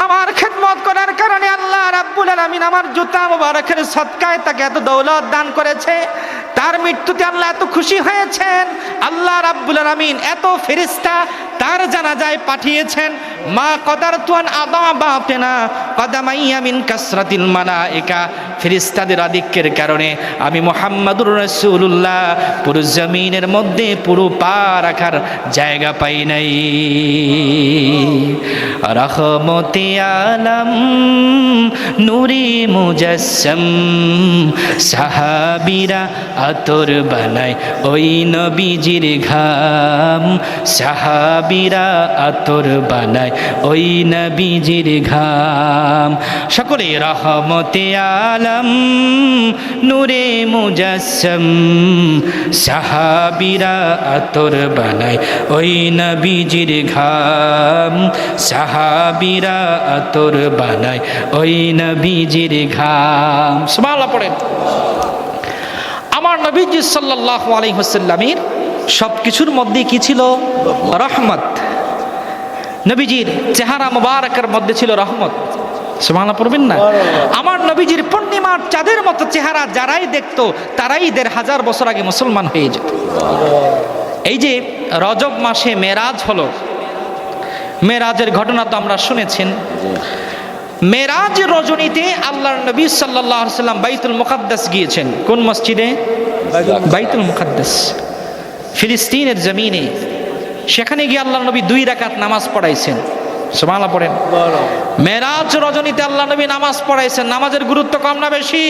আমার খিদমত করার কারণে আল্লাহ রাব্বুল আলামিন আমার জুতা মোবারকের সদকায় তাকে এত দৌলত দান করেছে। তার মৃত্যুতে আল্লাহ এত খুশি হয়েছেন। আল্লাহ রাব্বুল আলামিন এত ফেরেশতা তার জানাজায় পাঠিয়েছেন। মা কদারতু আন আদাবাতিনা কদামাইয়া মিন কাসরাতিল মালায়েকা, ফেরেশতাদের আধিক্যের কারণে আমি মুহাম্মাদুর রাসূলুল্লাহ পুরো জমিনের মধ্যে পুরো পা রাখার জায়গা পাই নাই। রহমতে আলম নূরে মুজাসসাম, সাহাবীরা আতর বানায় ওই নবীজির ঘাম, সাহাবীরা আতর বানায় ওই নবীজির ঘাম। সকলে রহমতে আলম আলম নূরে মুজাসসম সাহাবীরা আতর বানায় ওই নবীজির ঘাম সাহাবীরা আতর বানায় ওই নবীজির ঘাম সুবহানাল্লাহ পড়েন আমার নবীজি সাল্লাল্লাহু আলাইহি ওয়াসাল্লামের সবকিছুর মধ্যে কি ছিল রহমত নবীজির চেহারা মুবারকের মধ্যে ছিল রহমত সুবহানাল্লাহ পড়বেন না আমার নবীজির পূর্ণিমার চাঁদের মতো চেহারা যারাই দেখতো তারাই ১৫০০ বছর আগে মুসলমান হয়ে যেত এই যে রজব মাসে মেরাজ হলো মেরাজের ঘটনা তো আমরা শুনেছেন মেরাজ রজনীতে আল্লাহর নবী সাল্লাল্লাহু আলাইহি ওয়াসাল্লাম বাইতুল মুকাদ্দাস গিয়েছেন কোন মসজিদে বাইতুল মুকাদ্দাস ফিলিস্তিনের জমিনে সেখানে গিয়ে আল্লাহর নবী 2 রাকাত নামাজ পড়াইছেন সুবহানাল্লাহ পড়েন মেরাজ রজনীতে আল্লাহর নবী নামাজ পড়াইছেন নামাজের গুরুত্ব কম না বেশি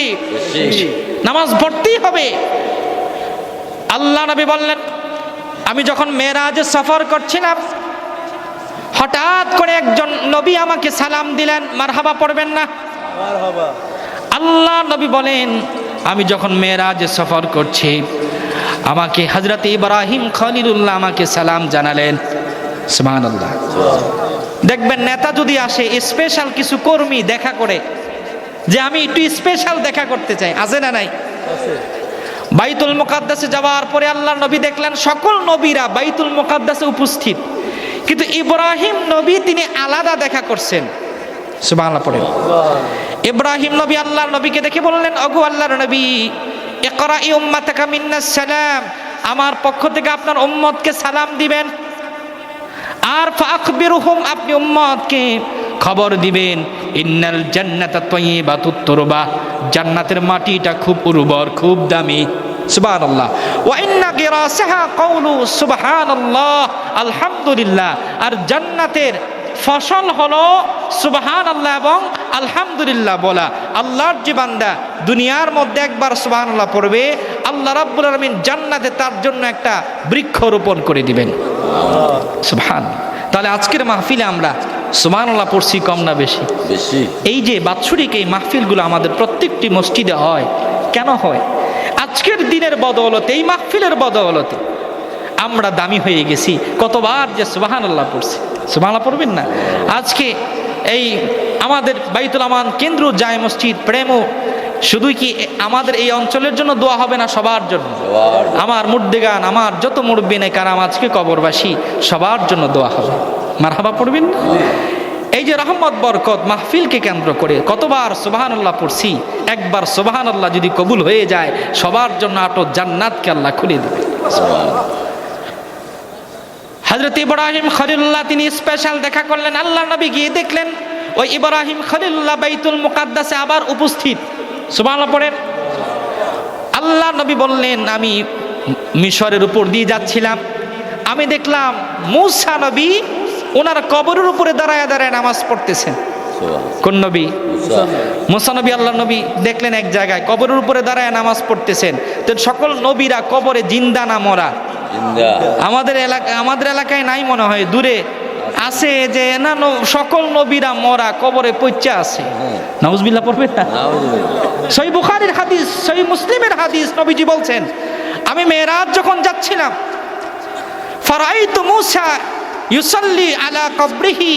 নামাজ পড়তেই হবে আল্লাহ নবী বললেন আমি যখন মেরাজে সফর করছিলাম হঠাৎ করে একজন নবী আমাকে সালাম দিলেন মারহাবা পড়বেন না মারহাবা আল্লাহ নবী বলেন আমি যখন মেরাজে সফর করছি আমাকে হযরত ইব্রাহিম খলিলুল্লাহ আমাকে সালাম জানালেন সুবহানাল্লাহ দেখবেন নেতা যদি আসে স্পেশাল কিছু কর্মী দেখা করে যে আমি একটু স্পেশাল দেখা করতে চাই আছে না নাই আছে বাইতুল মুকাদ্দাসে যাওয়ার পরে আল্লাহর নবী দেখলেন সকল নবীরা বাইতুল মুকাদ্দাসে উপস্থিত কিন্তু ইব্রাহিম নবী তিনি আলাদা দেখা করছেন সুবহানাল্লাহ পড়েন ইব্রাহিম নবী আল্লাহর নবীকে দেখে বললেন ওগো আল্লাহর নবী ইকরাই উম্মাতাকা মিন্নাস সালাম আমার পক্ষ থেকে আপনার উম্মতকে সালাম দিবেন আর ফাখবিরুহুম আপনি উম্মতকে খবর দিবেন ইন্নাল জান্নাতা তাইয়্যিবাতুত তুরবা জান্নাতের মাটিটা খুব উর্বর খুব দামি সুবহানাল্লাহ ওয়া ইন্না গিরাসাহা কাউলু সুবহানাল্লাহ আলহামদুলিল্লাহ আর জান্নাতের ফসল হলো সুবহানাল্লাহ এবং আলহামদুলিল্লাহ বলা আল্লাহর যে বান্দা দুনিয়ার মধ্যে একবার সুবহানাল্লাহ পড়বে আল্লাহ রাব্বুল আলামিন জান্নাতে তার জন্য একটা বৃক্ষ রোপণ করে দিবেন সুবহানাল্লাহ তাহলে আজকের মাহফিলে আমরা সুবহানাল্লাহ পড়ছি কম না বেশি বেশি এই যে বাৎসরিক এই মাহফিলগুলো আমাদের প্রত্যেকটি মসজিদে হয় কেন হয় আজকের দিনের বদৌলতে এই মাহফিলের বদৌলতে আমরা দামি হয়ে গেছি কতবার যে সুবহানাল্লাহ পড়ছি সুবহানাল্লাহ পড়বেন না আজকে এই আমাদের বাইতুল আমান কেন্দ্র জায় মসজিদ প্রেমও শুধু কি আমাদের এই অঞ্চলের জন্য দোয়া হবে না সবার জন্য আমার মুর্দেগান আমার যত মুরব্বিনে কারাম আজকে কবরবাসী সবার জন্য দোয়া হবে মারহাবা পড়বেন না এই যে রহমত বরকত মাহফিলকে কেন্দ্র করে কতবার সুবহানাল্লাহ পড়ছি একবার সুবহানাল্লাহ যদি কবুল হয়ে যায় সবার জন্য আটো জান্নাতকে আল্লাহ খুলে দেবে হযরত ইব্রাহিম খলিলুল্লাহ তিনি স্পেশাল দেখা করলেন আল্লাহ নবী গিয়ে দেখলেন ওই ইব্রাহিম খলিলুল্লাহ বাইতুল মুকাদ্দাসে আবার উপস্থিত সুবহানাল্লাহ পড়েন আল্লাহ নবী বললেন আমি মিশরের উপর দিয়ে যাচ্ছিলাম আমি দেখলাম মূসা নবী ওনার কবরের উপরে দাঁড়ায় দাঁড়ায় নামাজ পড়তেছেন কোন নবী মূসা নবী আল্লাহ নবী দেখলেন এক জায়গায় কবরের উপরে দাঁড়ায় নামাজ পড়তেছেন তো সকল নবীরা কবরে জিন্দা না মরা আমাদের এলাকায় নাই মনে হয় দূরে আছে যে না সকল নবীরা মরা কবরে পইচা আছে নাউজুবিল্লাহ পড়বে না সহিহ বুখারীর হাদিস সহিহ মুসলিমের হাদিস নবীজি বলছেন আমি মেরাজ যখন যাচ্ছিলাম ফারাইতু মূসা ইউসাল্লি আলা কবরিহি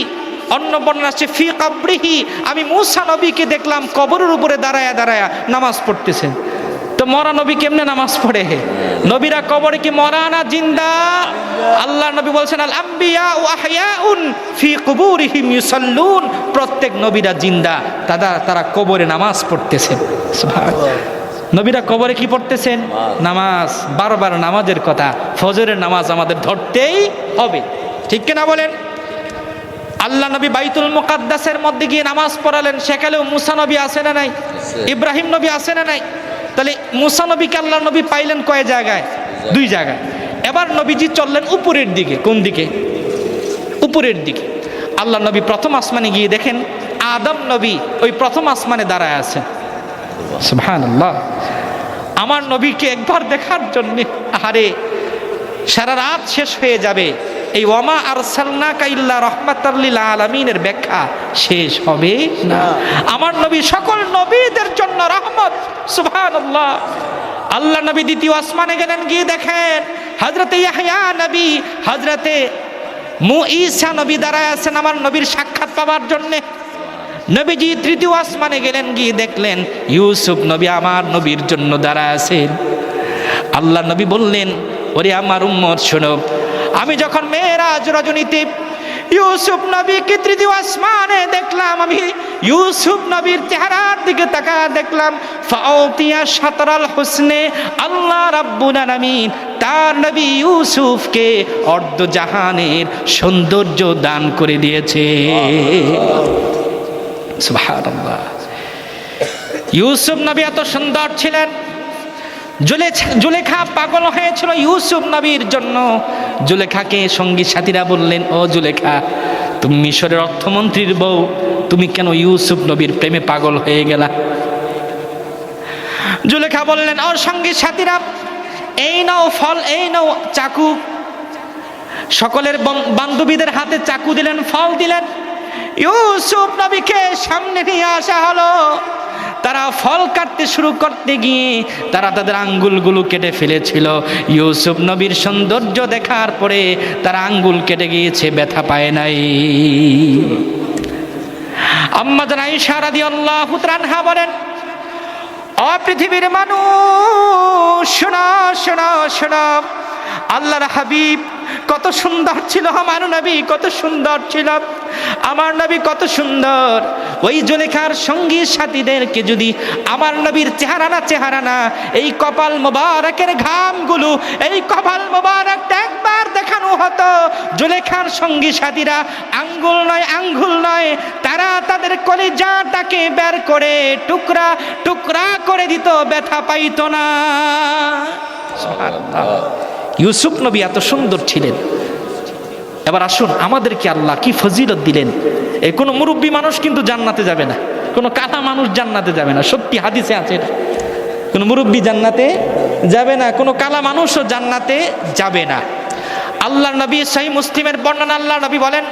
অন্য বর্ণনা আছে ফি কবরিহি আমি মূসা নবীকে দেখলাম কবরের উপরে দাঁড়ায়া দাঁড়ায়া নামাজ পড়তেছেন তো মরা নবী কেমনে নামাজ পড়ে নবীরা কবরে কি মরা না জিন্দা আল্লাহ নবী বলছেন আল আম্বিয়া ওয়া আহয়াউন ফি কুবুরিহিম ইউসাল্লুন প্রত্যেক নবীরা জিন্দা তারা কবরে নামাজ পড়তেছেন সুবহানাল্লাহ নবীরা কবরে কি পড়তেছেন নামাজ বারবার নামাজের কথা ফজরের নামাজ আমাদের ধরতেই হবে ঠিক কিনা বলেন আল্লাহ নবী বাইতুল মুকাদ্দাসের মধ্যে গিয়ে নামাজ পড়ালেন সেখানেও মূসা নবী আছে না নাই ইব্রাহিম নবী আছে না নাই তাহলে মূসা নবীকে আল্লাহ নবী পাইলেন কয় জায়গায় 2 জায়গায় এবার নবীজি চললেন উপরের দিকে কোন দিকে উপরের দিকে আল্লাহ নবী প্রথম আসমানে গিয়ে দেখেন আদম নবী ওই প্রথম আসমানে দাঁড়ায় আছেন সুবহানাল্লাহ আমার নবীকে একবার দেখার জন্য আরে সারা রাত শেষ হয়ে যাবে এই ওয়ামা আরসালনাকা ইল্লা রাহমাতাল লিল আলামিনের ব্যাখ্যা শেষ হবে না। আমার নবী সকল নবীদের জন্য রহমত। সুবহানাল্লাহ। আল্লাহ নবী দ্বিতীয় আসমানে গেলেন, গিয়ে দেখেন হযরতে ইয়াহইয়া নবী, হযরতে ঈসা নবী দাঁড়ায় আছেন আমার নবীর সাক্ষাৎ পাওয়ার জন্য। নবীজি তৃতীয় আসমানে গেলেন, গিয়ে দেখলেন ইউসুফ নবী আমার নবীর জন্য দাঁড়ায় আছেন। আল্লাহ নবী বললেন, ওরে আমার উম্মত শোনো, আমি যখন মেরাজ রজনীতে ইউসুফ নবীকে তৃতীয় আসমানে দেখলাম, আমি ইউসুফ নবীর চেহারার দিকে তাকায় দেখলাম ফাউতিয়া শাতরাল হুসনে, আল্লাহ রাব্বুল আলামিন তার নবী ইউসুফকে অর্ধ জাহানের সৌন্দর্য দান করে দিয়েছে। সুবহানাল্লাহ। ইউসুফ নবী এত সুন্দর ছিলেন, জুলেখা পাগল হয়েছিল ইউসুফ নবীর জন্য। জুলেখাকে সঙ্গী সাথীরা বললেন, ও জুলেখা, তুমি মিশরের অর্থমন্ত্রীর বউ, তুমি কেন ইউসুফ নবীর প্রেমে পাগল হয়ে গেলা? জুলেখা বললেন, ওর সঙ্গী সাথীরা, এই নাও ফল, এই নাও চাকু। সকলের বান্ধবীদের হাতে চাকু দিলেন, ফল দিলেন। ইউসুফ নবীকে সামনে নিয়ে আসা হলো। তারা ফল কাটতে শুরু করতে গিয়ে তারা তাদের আঙ্গুলগুলো কেটে ফেলেছিল। ইউসুফ নবীর সৌন্দর্য দেখার পরে তারা আঙ্গুল কেটে গিয়েছে, ব্যথা পায় নাই। আম্মা জান আয়েশা রাদিয়াল্লাহু তাআলা বলেন, ও পৃথিবীর মানুষ, শোনো শোনো শোনো, আল্লাহর হাবিব কত সুন্দর ছিল, আমার নবী কত সুন্দর ছিল, আমার নবী কত সুন্দর। ওই জুলেখার সঙ্গী সাথীদেরকে যদি আমার নবীর চেহারা না, এই কপাল মোবারকের ঘামগুলো, এই কপাল মোবারকটা একবার দেখানো হতো, জুলেখার সঙ্গী সাথীরা আঙ্গুল নয়, তারা তাদের কলিজাটাকে বের করে টুকরা টুকরা করে দিত, ব্যথা পাইতো না। সুবহানাল্লাহ। ইউসুফ নবী এত সুন্দর ছিলেন। এবার আসুন, আমাদেরকে আল্লাহ কি ফজিলত দিলেন। এই কোনো মুরব্বী মানুষ কিন্তু জান্নাতে যাবে না, কোনো কাটা মানুষ জান্নাতে যাবে না। সত্যি হাদিসে আছে, কোনো মুরব্বী জান্নাতে যাবে না, কোনো কালা মানুষও জান্নাতে যাবে না। আল্লাহ নবী সহিহ মুসলিমের বর্ণনা, আল্লাহ নবী বলেন,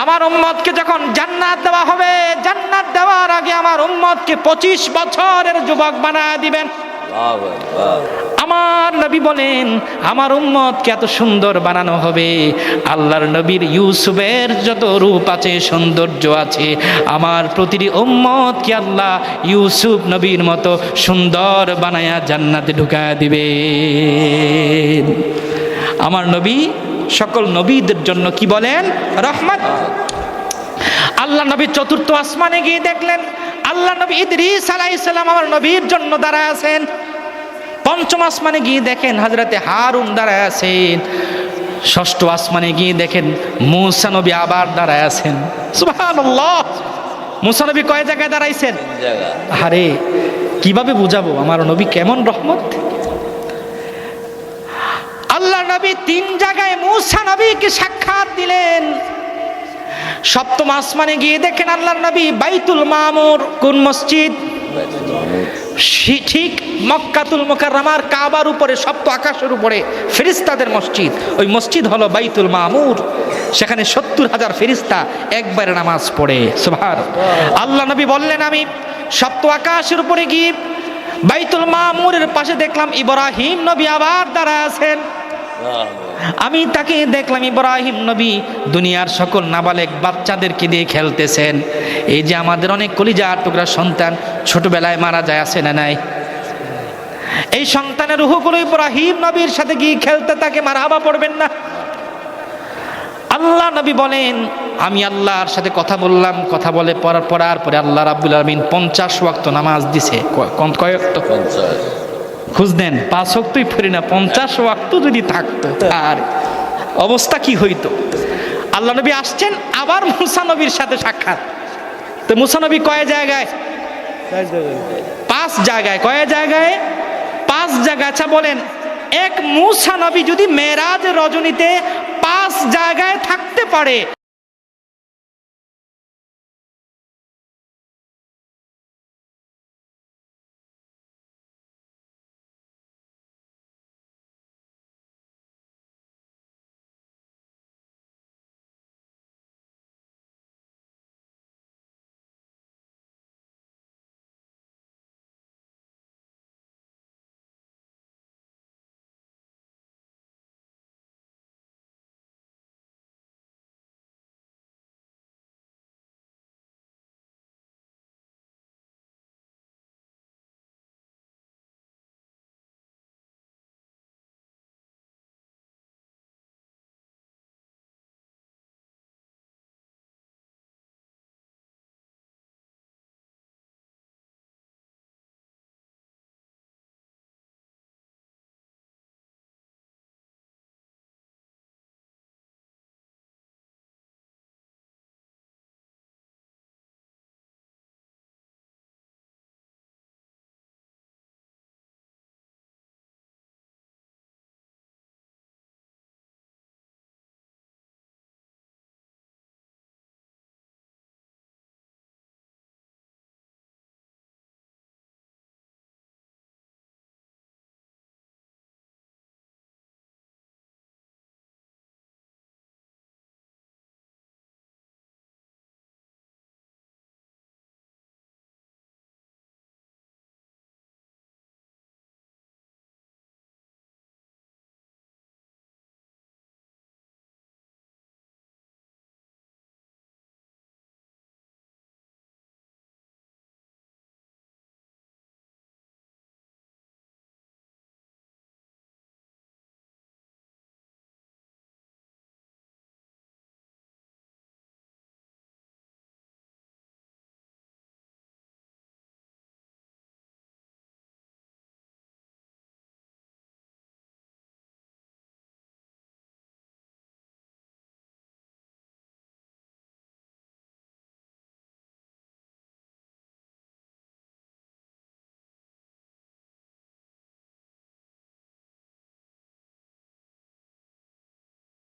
আমার উম্মতকে যখন জান্নাত দেওয়া হবে, জান্নাত দেওয়ার আগে আমার উম্মতকে 25 বছরের যুবক বানায় দিবেন। আমার নবী বলেন, আমার উম্মতকে এত সুন্দর বানানো হবে, আল্লাহর নবীর ইউসুফের যত রূপ আছে, সৌন্দর্য আছে, আমার প্রতিটি উম্মতকে আল্লাহ ইউসুফ নবীর মতো সুন্দর বানায়া জান্নাতে ঢুকায় দিবে। আমার নবী সকল নবীদের জন্য কি বলেন? রহমত। আল্লাহ নবী চতুর্থ আসমানে গিয়ে দেখলেন আল্লাহ নবী ইদ্রিস আলাইহিস সালাম আমার নবীর জন্য দাঁড়ায় আছেন। পঞ্চম আসমানে গিয়ে দেখেন হযরতে হারুন দাঁড়ায় আছেন। ষষ্ঠ আসমানে গিয়ে দেখেন মূসা নবী আবার দাঁড়ায় আছেন। সুবহানাল্লাহ। মূসা নবী কয় জায়গায় দাঁড়াইছেন? আরে কিভাবে বুঝাবো আমার নবী কেমন রহমত। আল্লাহ নবী 3 জায়গায় মূসা নবীকে সাক্ষাৎ দিলেন। সপ্তম আসমানে গিয়ে দেখেন আল্লাহর নবী বাইতুল মামুর, কোন মসজিদ? ঠিক মক্কাতুল মুকাররমার কাবার উপরে, সপ্ত আকাশের উপরে ফেরেশতাদের মসজিদ, ওই মসজিদ হলো বাইতুল মামুর। সেখানে 70,000 ফেরেশতা একবারে নামাজ পড়ে। সুবহানাল্লাহ। আল্লাহ নবী বললেন, আমি সপ্ত আকাশের উপরে গিয়ে বাইতুল মামুরের পাশে দেখলাম ইব্রাহিম নবী আবার দাঁড়ায় আছেন। আমি তাকে দেখলাম ইব্রাহিম নবী দুনিয়ার সকল নাবালেগ বাচ্চাদেরকে দিয়ে খেলতেছেন। এই যে আমাদের অনেক কলিজার টুকরা সন্তান ছোটবেলায় মারা যায়, আছে না নাই? এই সন্তানের রূহগুলো ইব্রাহিম নবীর সাথে গিয়ে খেলতে থাকে, মারহাবা পড়বেন না? আল্লাহ নবী বলেন, আমি আল্লাহর সাথে কথা বললাম, কথা বলে পড়ার পরে আল্লাহ রাব্বুল আলামিন 50 ওয়াক্ত নামাজ দিছে। কয় ওয়াক্ত? 50। খুঁজ দেন, 5 ওয়াক্তই পড়ি না, 50 ওয়াক্ত যদি থাকতো আর অবস্থা কি হইতো। আল্লাহ নবী আসছেন, আবার মূসা নবীর সাথে সাক্ষাৎ। তো মূসা নবী কয় জায়গায়? 5 জায়গায়। কয় জায়গায়? 5 জায়গায়। আচ্ছা বলেন, এক মূসা নবী যদি মেরাজ রজনীতে 5 জায়গায় থাকতে পারে,